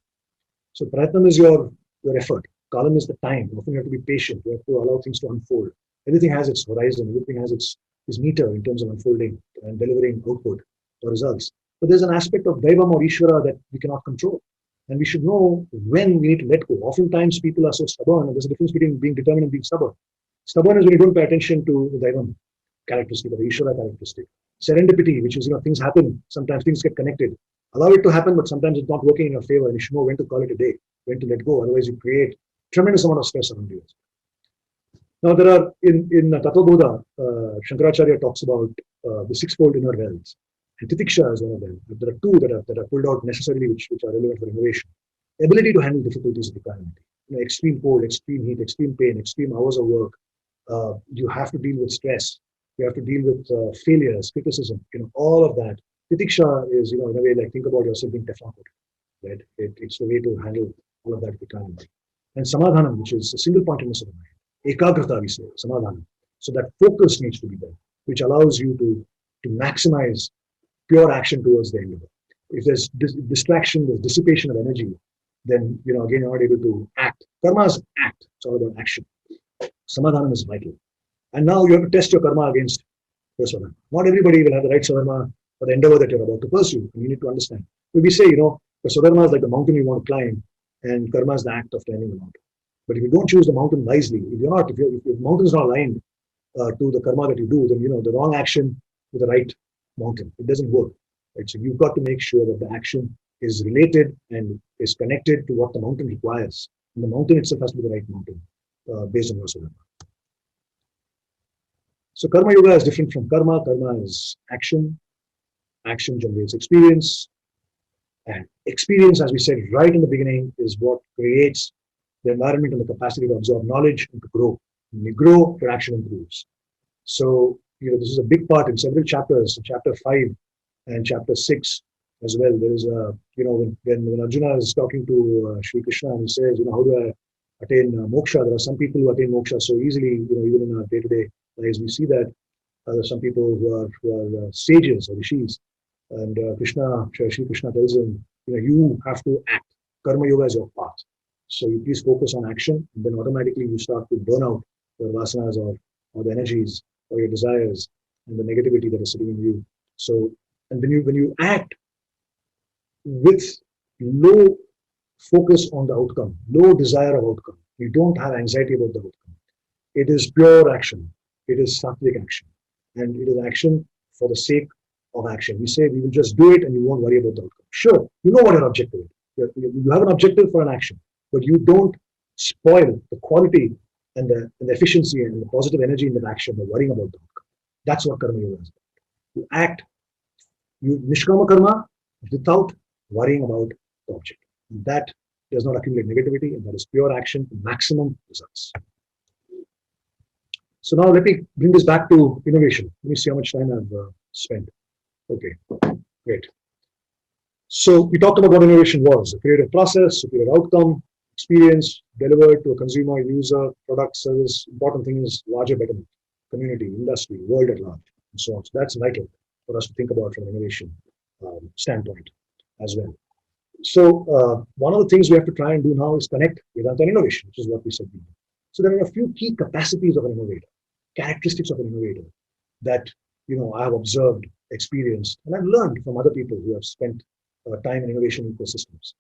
So, Prayatnam is your effort. Kalam is the time. Often you have to be patient. You have to allow things to unfold. Everything has its horizon. Everything has its meter in terms of unfolding and delivering output or results. But there's an aspect of Daivam or Ishvara that we cannot control. And we should know when we need to let go. Oftentimes people are so stubborn, and there's a difference between being determined and being stubborn. Stubborn is when you don't pay attention to the Daivam characteristic or the Ishvara characteristic. Serendipity, which is, things happen, sometimes things get connected. Allow it to happen, but sometimes it's not working in your favor, and you should know when to call it a day, when to let go. Otherwise, you create tremendous amount of stress around you. Now, there are, in Tattva Bodha, Shankaracharya talks about the sixfold inner wealth. And Titiksha is one of them. There are two that are pulled out necessarily, which are relevant for innovation. Ability to handle difficulties of the environment. Extreme cold, extreme heat, extreme pain, extreme hours of work. You have to deal with stress. You have to deal with failures, criticism. All of that. Titiksha is, in a way, like think about yourself being Teflon coated. Right? It's the way to handle all of that economy. And Samadhanam, which is a single pointedness of the mind. Ekagrata, we say, Samadhanam. So that focus needs to be there, which allows you to maximize pure action towards the endeavor. If there's distraction, there's dissipation of energy, then, again, you're not able to act. Karma is act. It's all about action. Samadhanam is vital. And now you have to test your karma against your Swadharma. Not everybody will have the right Swadharma for the endeavor that you're about to pursue. And you need to understand. If we say, the Swadharma is like the mountain you want to climb, and karma is the act of climbing the mountain. But if you don't choose the mountain wisely, if the mountain is not aligned to the karma that you do, then, the wrong action with the right mountain, it doesn't work. Right? So you've got to make sure that the action is related and is connected to what the mountain requires. And the mountain itself has to be the right mountain based on your Swadharma. So Karma Yoga is different from Karma. Karma is action. Action generates experience. And experience, as we said right in the beginning, is what creates the environment and the capacity to absorb knowledge and to grow. When you grow, your action improves. So, this is a big part in several chapters, chapter 5 and chapter 6 as well. There is a, when Arjuna is talking to Sri Krishna and he says, how do I attain moksha? There are some people who attain moksha so easily, even in our day-to-day lives, we see that there are some people who are sages or rishis. And Sri Krishna tells him, you have to act. Karma Yoga is your path. So you please focus on action, and then automatically you start to burn out your vasanas or the energies or your desires and the negativity that is sitting in you. So, and when you act with low focus on the outcome, low desire of outcome, you don't have anxiety about the outcome. It is pure action. It is sattvic action. And it is action for the sake of action. We say we will just do it and you won't worry about the outcome. Sure, you know what your objective is. You have an objective for an action, but you don't spoil the quality and the efficiency and the positive energy in that action by worrying about the outcome. That's what Karma Yoga is about. You act, you nishkama karma without worrying about the object. And that does not accumulate negativity, and that is pure action to maximum results. So now let me bring this back to innovation. Let me see how much time I've spent. Okay, great. So we talked about what innovation was: a creative process, superior outcome, experience delivered to a consumer, user, product, service. Important thing is larger betterment, community, industry, world at large, and so on. So that's vital for us to think about from an innovation standpoint as well. So one of the things we have to try and do now is connect Vedanta and innovation, which is what we said. So there are a few key capacities of an innovator, characteristics of an innovator that I have observed, experienced, and I've learned from other people who have spent time in innovation ecosystems.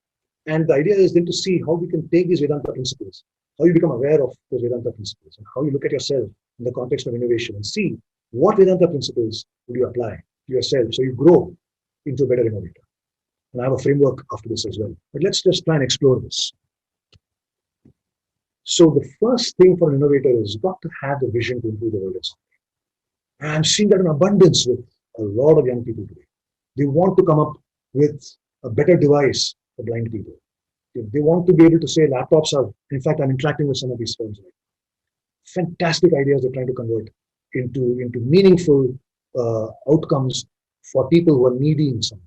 And the idea is then to see how we can take these Vedanta principles, how you become aware of those Vedanta principles, and how you look at yourself in the context of innovation and see what Vedanta principles would you apply to yourself so you grow into a better innovator. And I have a framework after this as well. But let's just try and explore this. So the first thing for an innovator is you've got to have the vision to improve the world itself. And I'm seeing that in abundance with a lot of young people today. They want to come up with a better device for blind people. They want to be able to say laptops are, in fact, I'm interacting with some of these firms. Right? Fantastic ideas they're trying to convert into meaningful outcomes for people who are needy in some way.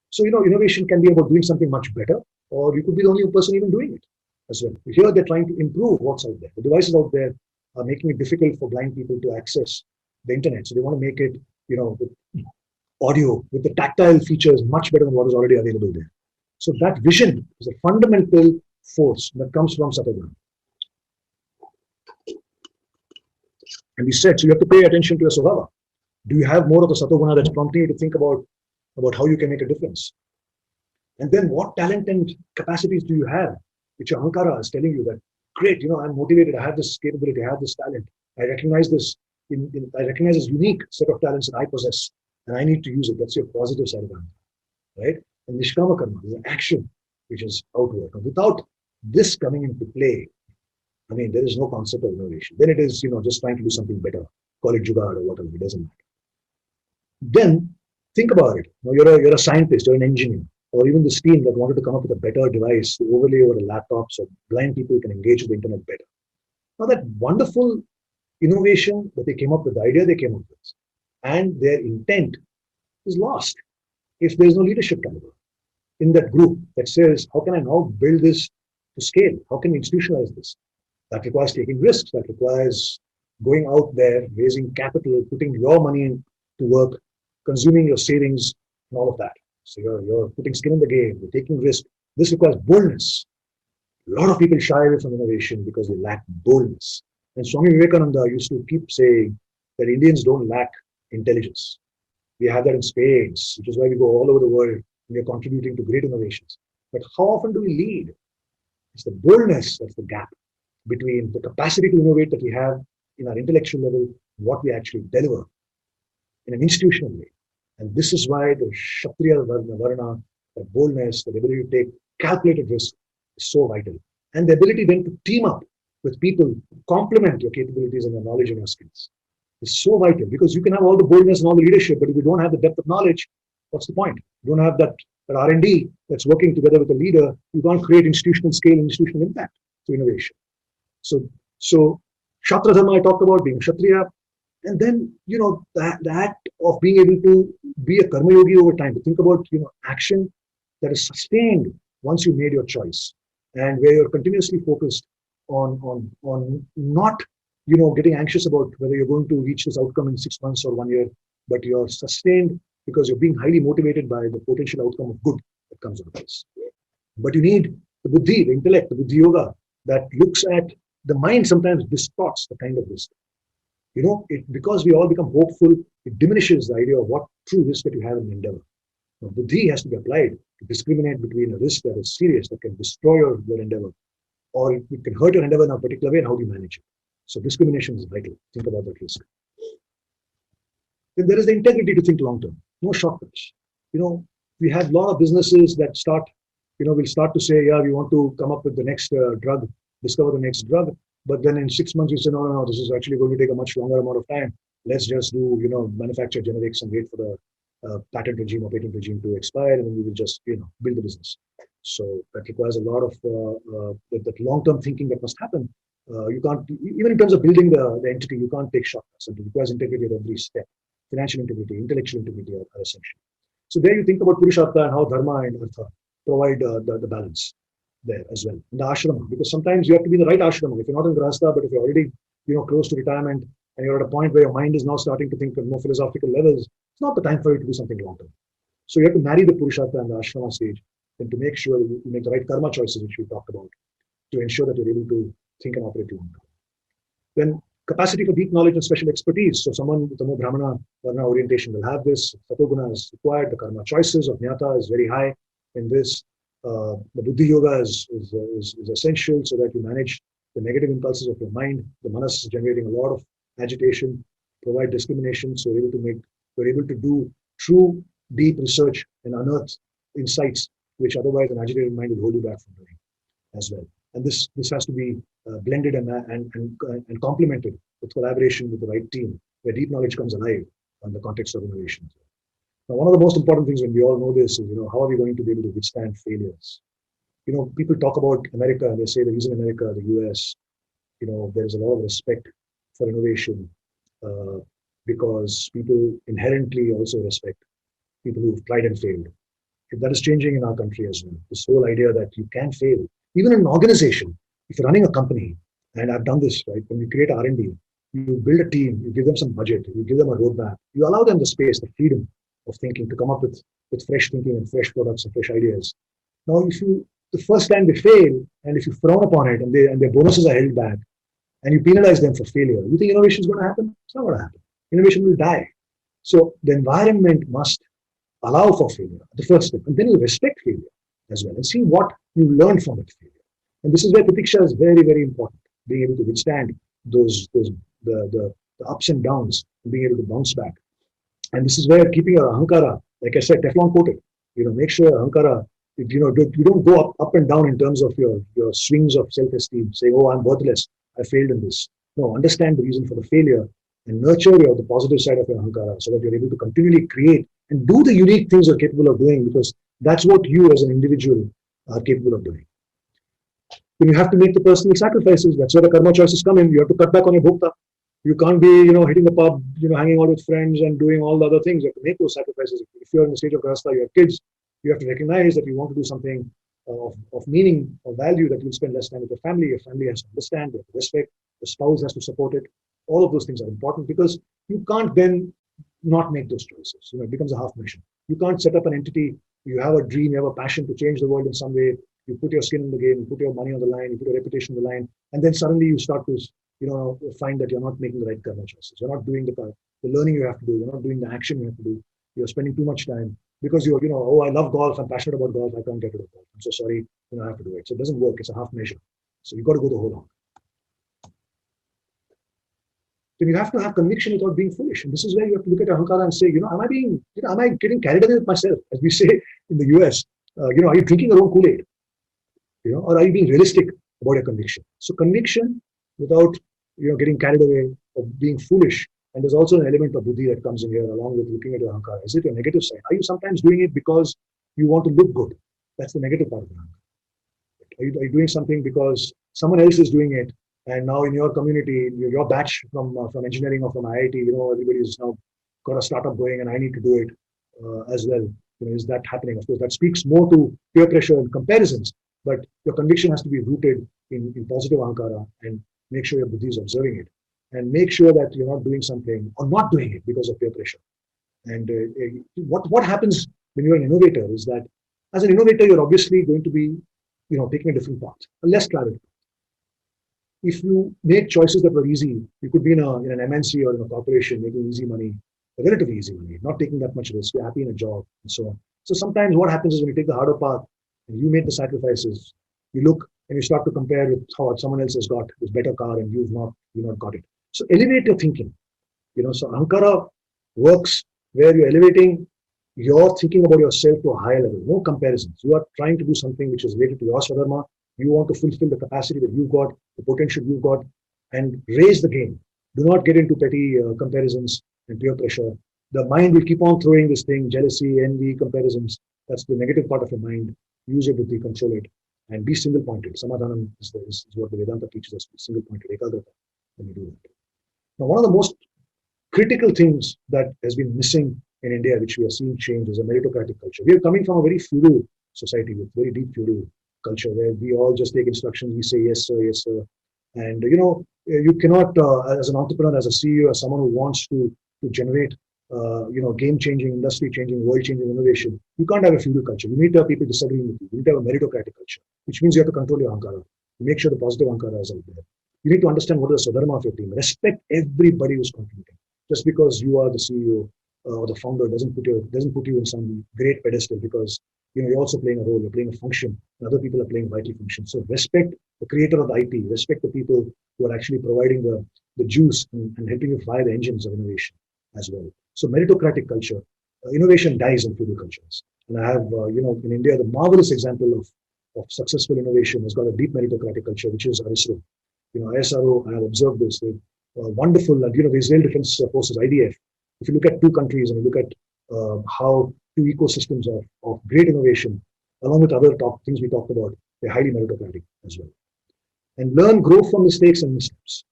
So, innovation can be about doing something much better, or you could be the only person even doing it as well. Here, they're trying to improve what's out there. The devices out there are making it difficult for blind people to access the internet. So they want to make it, with audio, with the tactile features much better than what is already available there. So that vision is a fundamental force that comes from Satoguna. And we said, so you have to pay attention to your Swabhava. Do you have more of the Satoguna that's prompting you to think about how you can make a difference? And then what talent and capacities do you have, which your Ahankara is telling you that, great, I'm motivated, I have this capability, I have this talent, I recognize this, I recognize this unique set of talents that I possess, and I need to use it. That's your positive side of Ahankara, right? And Nishkama Karma is an action which is outward. And without this coming into play, there is no concept of innovation. Then it is, just trying to do something better, call it Jugaad or whatever, it doesn't matter. Then think about it. You're a scientist, you're an engineer, or even this team that wanted to come up with a better device to overlay over a laptop so blind people can engage with the internet better. Now that wonderful innovation that they came up with, the idea they came up with, and their intent is lost if there's no leadership caliber in that group that says, how can I now build this to scale? How can we institutionalize this? That requires taking risks, that requires going out there, raising capital, putting your money to work, consuming your savings, and all of that. So you're putting skin in the game, you're taking risk. This requires boldness. A lot of people shy away from innovation because they lack boldness. And Swami Vivekananda used to keep saying that Indians don't lack intelligence. We have that in spades, which is why we go all over the world and we're contributing to great innovations. But how often do we lead? It's the boldness that's the gap between the capacity to innovate that we have in our intellectual level and what we actually deliver in an institutional way. And this is why the Kshatriya Varna, that boldness, the ability to take calculated risk is so vital. And the ability then to team up with people who complement your capabilities and your knowledge and your skills is so vital, because you can have all the boldness and all the leadership, but if you don't have the depth of knowledge, what's the point? You don't have that R&D that's working together with a leader. You can't create institutional scale and institutional impact through innovation. So Shatra Dharma I talked about, being Kshatriya, and then the act of being able to be a karma yogi over time, to think about action that is sustained once you made your choice, and where you're continuously focused on not getting anxious about whether you're going to reach this outcome in 6 months or 1 year, but you're sustained because you're being highly motivated by the potential outcome of good that comes out of this. But you need the buddhi, the intellect, the buddhi yoga that looks at the mind. Sometimes distorts the kind of risk. Because we all become hopeful, it diminishes the idea of what true risk that you have in the endeavor. Now, buddhi has to be applied to discriminate between a risk that is serious, that can destroy your endeavor, or it can hurt your endeavor in a particular way, and how do you manage it? So discrimination is vital. Think about that risk. Then there is the integrity to think long term. No shortcuts. We have a lot of businesses that will start to say, yeah, we want to come up with the next drug, discover the next drug. But then in 6 months, you say, no, this is actually going to take a much longer amount of time. Let's just do, manufacture generics and wait for the patent regime or patent regime to expire, and then we will just, build the business. So that requires a lot of that long-term thinking that must happen. You can't, even in terms of building the entity, you can't take shortcuts. It requires integrity at every step. Financial integrity, intellectual integrity are essential. So there you think about Purushartha and how Dharma and Artha provide the balance there as well. In the ashrama, because sometimes you have to be in the right ashrama. If you're not in Grahastha, but if you're already close to retirement and you're at a point where your mind is now starting to think on more philosophical levels, it's not the time for you to do something long term. So you have to marry the Purushartha and the ashrama stage, and to make sure you make the right karma choices, which we talked about, to ensure that you're able to think and operate long term. Then capacity for deep knowledge and special expertise. So someone with a more Brahmana Varna orientation will have this. Satoguna is required. The karma choices of Jnata is very high in this. The buddhi yoga is essential so that you manage the negative impulses of your mind. The manas is generating a lot of agitation, provide discrimination, so we're able to do true deep research and unearth insights which otherwise an agitated mind will hold you back from doing as well. And this has to be blended and complemented with collaboration with the right team where deep knowledge comes alive in the context of innovation. Now, one of the most important things when we all know this is, how are we going to be able to withstand failures? People talk about America and they say the reason America, the US, there is a lot of respect for innovation uh, because people inherently also respect people who've tried and failed. If that is changing in our country as well. This whole idea that you can fail, even in an organization, if you're running a company, and I've done this, right? When you create R&D, you build a team, you give them some budget, you give them a roadmap, you allow them the space, the freedom of thinking to come up with fresh thinking and fresh products and fresh ideas. Now, if you the first time they fail, and if you frown upon it, and their bonuses are held back, and you penalize them for failure, you think innovation is going to happen? It's not going to happen. Innovation will die. So the environment must allow for failure, the first step, and then you respect failure as well and see what you learned from that failure. And this is where Pratiksha is very, very important, being able to withstand the ups and downs, and being able to bounce back. And this is where keeping your ahankara, like I said, Teflon coated, make sure ahankara, you don't go up and down in terms of your swings of self-esteem, saying, oh, I'm worthless, I failed in this. No, understand the reason for the failure and nurture the positive side of your ahankara so that you're able to continually create and do the unique things you're capable of doing, because that's what you as an individual are capable of doing. When you have to make the personal sacrifices, that's where the karma choices come in. You have to cut back on your bhokta. You can't be, hitting the pub, hanging out with friends and doing all the other things. You have to make those sacrifices. If you're in the stage of grahastha, you have kids, you have to recognize that you want to do something of meaning, of value, that you'll spend less time with your family. Your family has to understand, they have to respect, the spouse has to support it. All of those things are important because you can't then not make those choices. It becomes a half mission. You can't set up an entity, you have a dream, you have a passion to change the world in some way, you put your skin in the game, you put your money on the line, you put your reputation on the line, and then suddenly you start to find that you're not making the right karma choices. You're not doing the learning you have to do, you're not doing the action you have to do, you're spending too much time because oh, I love golf, I'm passionate about golf, I can't get rid of golf. I'm so sorry, I have to do it. So it doesn't work, it's a half measure. So you've got to go the whole hog. Then you have to have conviction without being foolish. And this is where you have to look at ahankara and say, am I getting carried away with myself? As we say in the US, are you drinking your own Kool-Aid? Or are you being realistic about your conviction? So conviction without, getting carried away or being foolish. And there's also an element of buddhi that comes in here along with looking at your ahankara. Is it your negative side? Are you sometimes doing it because you want to look good? That's the negative part of the ahankara. Are you doing something because someone else is doing it? And now in your community, your batch from engineering or from IIT, everybody's now got a startup going and I need to do it as well. Is that happening? Of course, that speaks more to peer pressure and comparisons, but your conviction has to be rooted in positive ahankara, and make sure your buddhi is observing it, and make sure that you're not doing something or not doing it because of peer pressure. And what happens when you're an innovator is that as an innovator, you're obviously going to be, taking a different path, a less traveled. If you make choices that were easy, you could be in an MNC or in a corporation making easy money, relatively easy money, not taking that much risk, you're happy in a job and so on. So sometimes what happens is when you take the harder path and you make the sacrifices, you look and you start to compare with how someone else has got this better car and you've not got it. So elevate your thinking. So ahankara works where you're elevating your thinking about yourself to a higher level, no comparisons. You are trying to do something which is related to your swadharma. You want to fulfill the capacity that you've got, the potential you've got, and raise the game. Do not get into petty comparisons and peer pressure. The mind will keep on throwing this thing, jealousy, envy, comparisons. That's the negative part of your mind. Use your buddhi, control it, and be single-pointed. Samadhanam is what the Vedanta teaches us, be single-pointed, ekagrata, when you do that. Now, one of the most critical things that has been missing in India, which we are seeing change, is a meritocratic culture. We are coming from a very feudal society with very deep feudal culture where we all just take instructions, we say yes sir, and you cannot as an entrepreneur, as a CEO, as someone who wants to generate game-changing, industry-changing, world-changing innovation, you can't have a feudal culture. You need to have people disagreeing with you. You need to have a meritocratic culture, which means you have to control your ahankara. You make sure the positive ahankara is out there. You need to understand what is the swadharma of your team. Respect everybody who's contributing. Just because you are the CEO or the founder doesn't put you in some great pedestal, because you're also playing a role, you're playing a function, and other people are playing a vital function. So respect the creator of the IP, respect the people who are actually providing the juice and helping you fire the engines of innovation as well. So meritocratic culture, innovation dies in feudal cultures. And I have, in India, the marvelous example of successful innovation has got a deep meritocratic culture, which is ISRO. ISRO, I have observed this. wonderful, and the Israel Defense Forces (IDF). If you look at two countries and you look at how two ecosystems of great innovation, along with other things we talked about, they're highly meritocratic as well. And learn, grow from mistakes and missteps.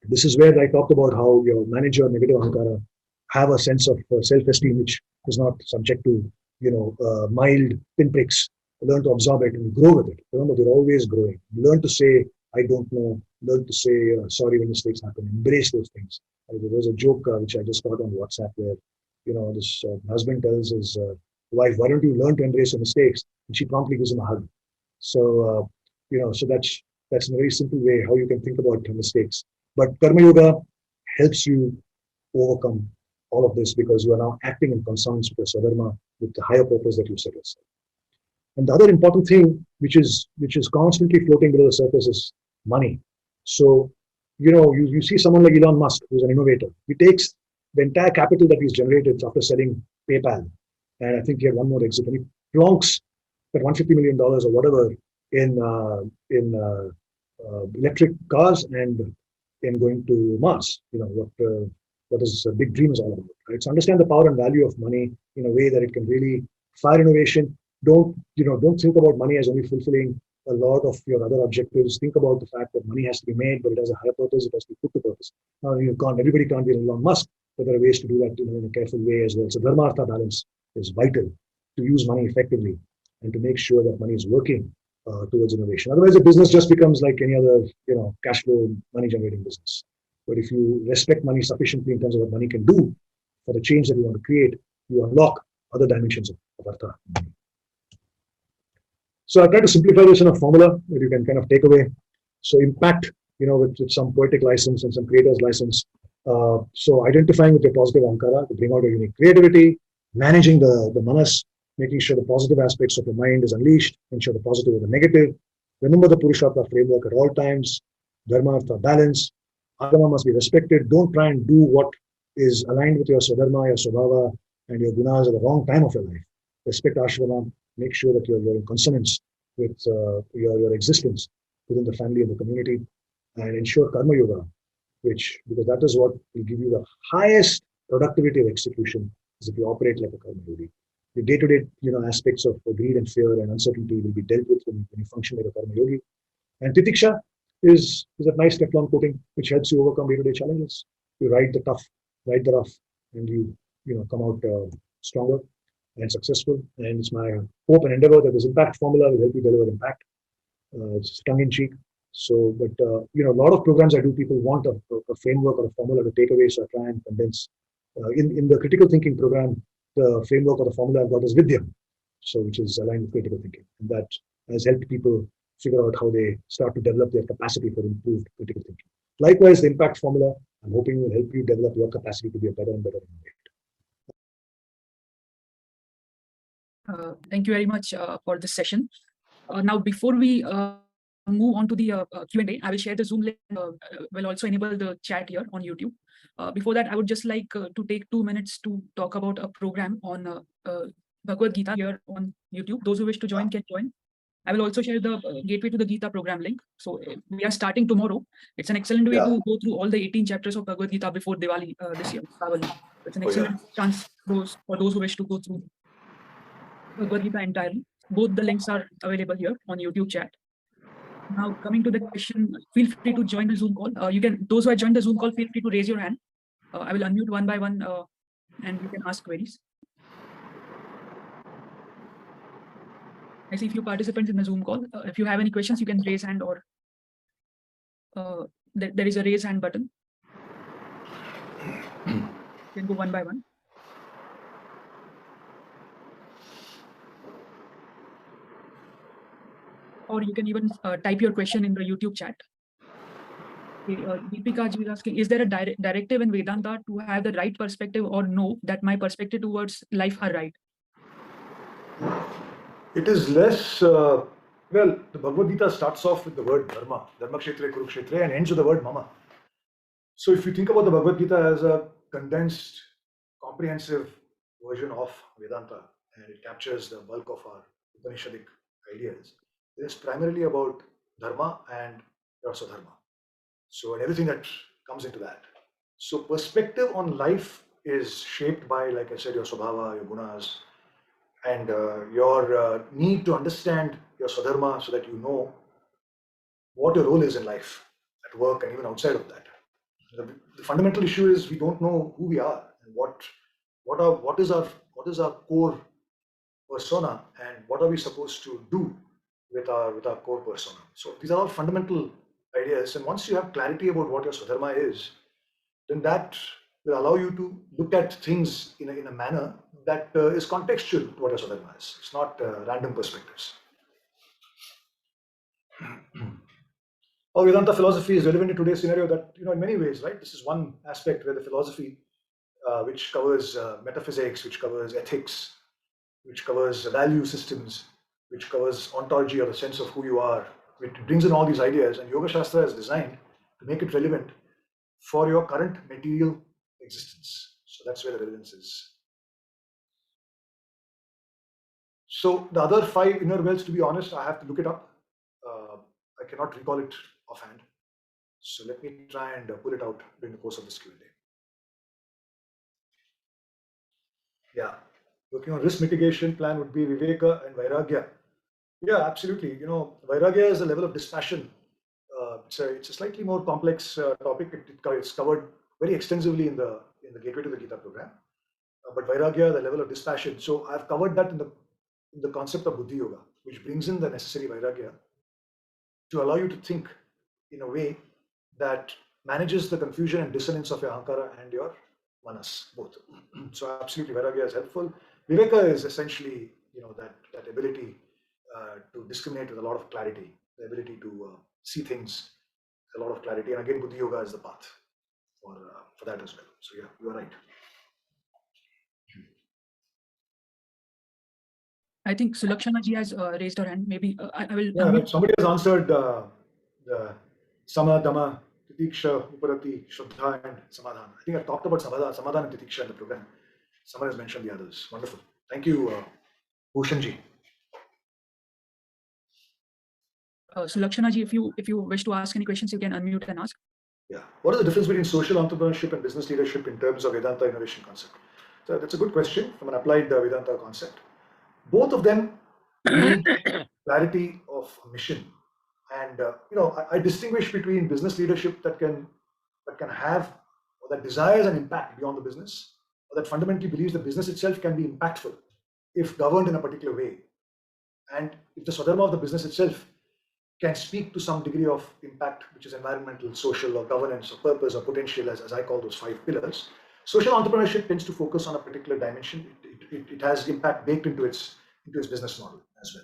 This is where I talked about how your manager, negative ahankara, have a sense of self-esteem which is not subject to mild pinpricks. Learn to absorb it and grow with it. Remember, they're always growing. Learn to say I don't know. Learn to say sorry when mistakes happen. Embrace those things. There was a joke which I just got on WhatsApp where this husband tells his wife, "Why don't you learn to embrace your mistakes?" And she promptly gives him a hug. So that's in a very simple way how you can think about mistakes. But Karma Yoga helps you overcome all of this because you are now acting in consonance with the Swadharma, with the higher purpose that you set yourself. And the other important thing, which is constantly floating below the surface, is money. So, you see someone like Elon Musk, who's an innovator. He takes the entire capital that he's generated after selling PayPal, and I think he had one more exit, and he plonks that $150 million or whatever in electric cars and in going to Mars. What his big dream is all about. Right? So understand the power and value of money in a way that it can really fire innovation. Don't think about money as only fulfilling a lot of your other objectives. Think about the fact that money has to be made, but it has a higher purpose. It has to be put to purpose. Now everybody can't be an Elon Musk, but there are ways to do that in a careful way as well. So dharma artha balance is vital to use money effectively and to make sure that money is working towards innovation. Otherwise, the business just becomes like any other cash flow money generating business. But if you respect money sufficiently in terms of what money can do for the change that you want to create, you unlock other dimensions of artha. So I try to simplify this in a formula that you can kind of take away. So impact, with some poetic license and some creator's license. So identifying with your positive ankara to bring out your unique creativity, managing the manas, making sure the positive aspects of your mind is unleashed, ensure the positive or the negative. Remember the Purushartha framework at all times, dharma, artha, balance. Agama must be respected. Don't try and do what is aligned with your swadharma, your swabhava, and your gunas at the wrong time of your life. Respect ashrama. Make sure that you're in consonance with your existence within the family and the community, and ensure karma yoga, because that is what will give you the highest productivity of execution, is if you operate like a karma yogi. The day-to-day aspects of greed and fear and uncertainty will be dealt with when you function like a karma yogi. And titiksha is a nice Teflon coating which helps you overcome day-to-day challenges. You ride the tough, ride the rough, and you come out stronger and successful. And it's my hope and endeavor that this impact formula will help you deliver impact. It's tongue-in-cheek. So, but a lot of programs I do, people want a framework or a formula to take away, so I try and condense. In the critical thinking program, the framework or the formula I've got is Vidya, so which is aligned with critical thinking, and that has helped people figure out how they start to develop their capacity for improved critical thinking. Likewise, the impact formula, I'm hoping, will help you develop your capacity to be a better and better
innovator. Thank you very much for this session. Now, before we move on to the Q&A, I will share the Zoom link. Will also enable the chat here on YouTube. Before that, I would just like to take 2 minutes to talk about a program on Bhagavad Gita here on YouTube. Those who wish to join can join. I will also share the Gateway to the Gita program link. So we are starting tomorrow. It's an excellent way to go through all the 18 chapters of Bhagavad Gita before Diwali this year. It's an excellent chance for those who wish to go through Bhagavad Gita entirely. Both the links are available here on YouTube chat. Now, coming to the question, feel free to join the Zoom call. Those who have joined the Zoom call, feel free to raise your hand. I will unmute one by one and you can ask queries. I see a few participants in the Zoom call. If you have any questions, you can raise hand, or there is a raise hand button. You can go one by one. Or you can even type your question in the YouTube chat. Deepika ji is asking, is there a directive in Vedanta to have the right perspective, or no, that my perspective towards life are right?
It is less, well, the Bhagavad Gita starts off with the word dharma, dharma kshetre, kurukshetre, and ends with the word mama. So if you think about the Bhagavad Gita as a condensed, comprehensive version of Vedanta, and it captures the bulk of our Upanishadic ideas, it is primarily about dharma and rasodharma. So, and everything that comes into that. So perspective on life is shaped by, like I said, your swabhava, your gunas, and your need to understand your swadharma so that you know what your role is in life, at work, and even outside of that. The fundamental issue is we don't know who we are and what is our core persona and what are we supposed to do with our core persona. So these are all fundamental ideas, and once you have clarity about what your swadharma is, then that will allow you to look at things in a manner that is contextual to what your swadharma is. It's not random perspectives. How Vedanta philosophy is relevant in today's scenario, that, in many ways, right? This is one aspect where the philosophy, which covers metaphysics, which covers ethics, which covers value systems, which covers ontology or the sense of who you are. It brings in all these ideas, and Yoga Shastra is designed to make it relevant for your current material existence. So that's where the relevance is. So the other 5 inner wells, to be honest, I have to look it up. I cannot recall it offhand. So let me try and pull it out during the course of this Q&A. Yeah, working on risk mitigation plan would be Viveka and Vairagya. Yeah, absolutely. Vairagya is a level of dispassion. It's a slightly more complex topic. It's covered very extensively in the Gateway to the Gita program. But Vairagya, the level of dispassion. So I've covered that in the concept of Buddhi Yoga, which brings in the necessary Vairagya to allow you to think in a way that manages the confusion and dissonance of your Ahankara and your Manas, both. So absolutely, Vairagya is helpful. Viveka is essentially, that ability to discriminate with a lot of clarity, the ability to see things with a lot of clarity. And again, Buddhi Yoga is the path for that as well. So yeah, you are right.
I think Sulakshana ji has raised her hand. Maybe I will.
Yeah, somebody has answered the Sama, Dhamma, Titiksha, Uparati, Shraddha, and Samadhan. I think I talked about Samadhan and Titiksha in the program. Someone has mentioned the others. Wonderful. Thank you, Bhushan ji.
Sulakshana ji, if you wish to ask any questions, you can unmute and ask.
Yeah. What is the difference between social entrepreneurship and business leadership in terms of Vedanta innovation concept? So that's a good question from an applied Vedanta concept. Both of them need clarity of mission, and I distinguish between business leadership that can have, or that desires an impact beyond the business, or that fundamentally believes the business itself can be impactful if governed in a particular way, and if the swadharma of the business itself can speak to some degree of impact, which is environmental, social, or governance, or purpose, or potential, as I call those 5 pillars. Social entrepreneurship tends to focus on a particular dimension. It has impact baked into its business model as well.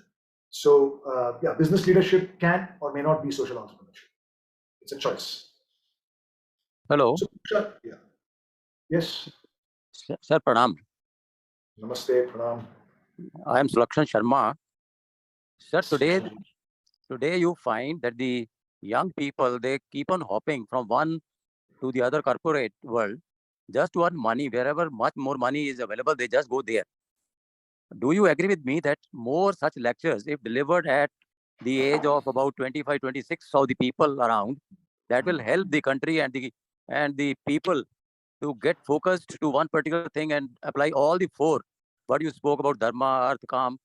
So yeah, business leadership can or may not be social entrepreneurship. It's a choice.
Hello.
So, yeah. Yes.
Sir, pranam.
Namaste, pranam.
I am Sulakshan Sharma. Sir, today you find that the young people, they keep on hopping from one to the other corporate world just to earn money. Wherever much more money is available, they just go there. Do you agree with me that more such lectures, if delivered at the age of about 25, 26 of the people around, that will help the country and the people to get focused to one particular thing and apply all the 4, what you spoke about, dharma, arth, kam,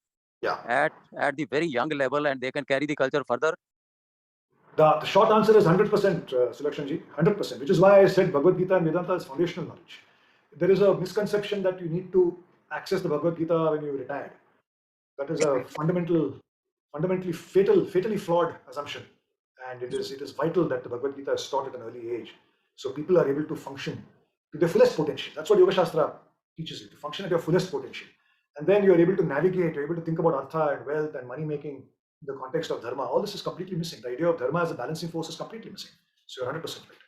yeah,
at the very young level, and they can carry the culture further?
The short answer is 100%, Sulakshan ji, 100%, which is why I said Bhagavad Gita and Vedanta is foundational knowledge. There is a misconception that you need to access the Bhagavad Gita when you retire. That is a fundamentally fatally flawed assumption, and it is vital that the Bhagavad Gita is taught at an early age, so people are able to function to their fullest potential. That's what Yoga Shastra teaches you, to function at your fullest potential, and then you are able to navigate. You're able to think about artha and wealth and money making in the context of dharma. All this is completely missing. The idea of dharma as a balancing force is completely missing. So you're 100% right.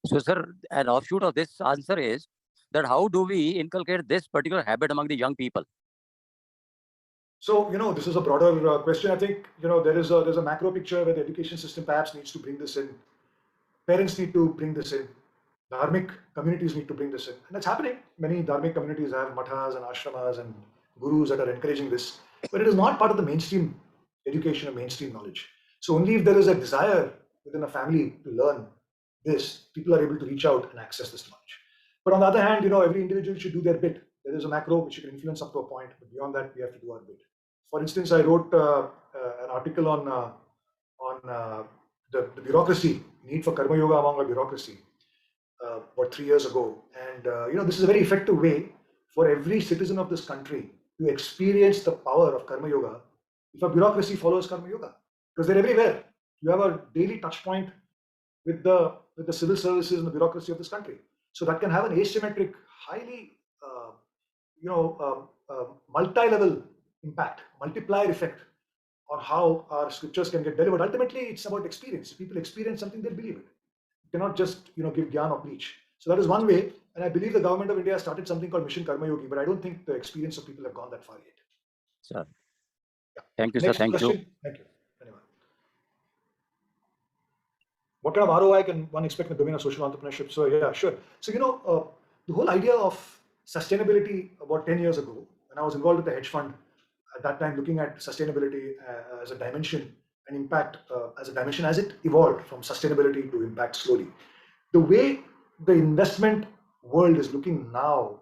So, sir, an offshoot of this answer is that how do we inculcate this particular habit among the young people?
So, this is a broader question. I think, there's a macro picture where the education system perhaps needs to bring this in. Parents need to bring this in. Dharmic communities need to bring this in. And it's happening. Many dharmic communities have mathas and ashramas and gurus that are encouraging this. But it is not part of the mainstream education or mainstream knowledge. So only if there is a desire within a family to learn, this, people are able to reach out and access this knowledge. But on the other hand, every individual should do their bit. There is a macro which you can influence up to a point, but beyond that, we have to do our bit. For instance, I wrote an article on the bureaucracy, need for karma yoga among our bureaucracy, about 3 years ago. And this is a very effective way for every citizen of this country to experience the power of karma yoga if a bureaucracy follows karma yoga, because they're everywhere. You have a daily touch point with the civil services and the bureaucracy of this country. So that can have an asymmetric, highly, multi-level impact, multiplier effect on how our scriptures can get delivered. Ultimately, it's about experience. If people experience something, they'll believe it. You cannot just give gyan or preach. So that is one way, and I believe the government of India has started something called Mission Karma Yogi, but I don't think the experience of people have gone that far yet.
Sir.
Yeah.
Thank you,
Next
sir. Thank
question.
you.
Thank you. Anyway. What kind of ROI can one expect in the domain of social entrepreneurship? So yeah, sure. So the whole idea of sustainability about 10 years ago, when I was involved with the hedge fund at that time, looking at sustainability as a dimension and impact as a dimension as it evolved from sustainability to impact slowly. The way the investment world is looking now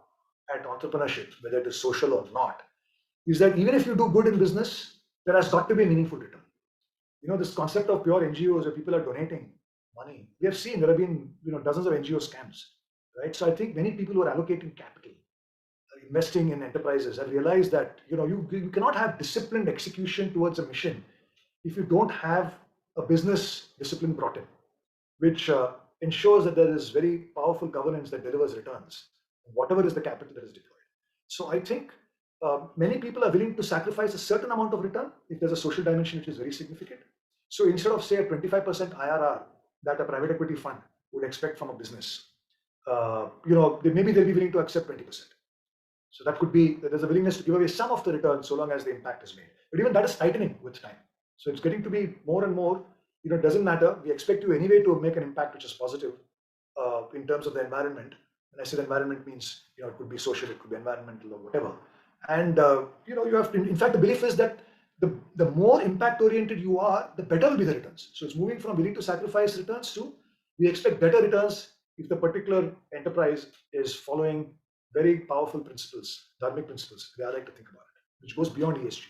at entrepreneurship, whether it is social or not, is that even if you do good in business, there has got to be a meaningful return. This concept of pure NGOs where people are donating money, we have seen there have been dozens of NGO scams, right? So I think many people who are allocating capital, investing in enterprises, have realized that you cannot have disciplined execution towards a mission if you don't have a business discipline brought in, which ensures that there is very powerful governance that delivers returns, whatever is the capital that is deployed. So I think many people are willing to sacrifice a certain amount of return if there's a social dimension which is very significant. So instead of say a 25% IRR that a private equity fund would expect from a business, maybe they'll be willing to accept 20%. So that could be that there's a willingness to give away some of the return so long as the impact is made. But even that is tightening with time. So it's getting to be more and more, it doesn't matter. We expect you anyway to make an impact which is positive in terms of the environment. When I say the environment means, it could be social, it could be environmental or whatever. And, you have to, in fact, the belief is that the more impact oriented you are, the better will be the returns. So it's moving from willing to sacrifice returns to we expect better returns if the particular enterprise is following very powerful principles, dharmic principles, the way I like to think about it, which goes beyond ESG.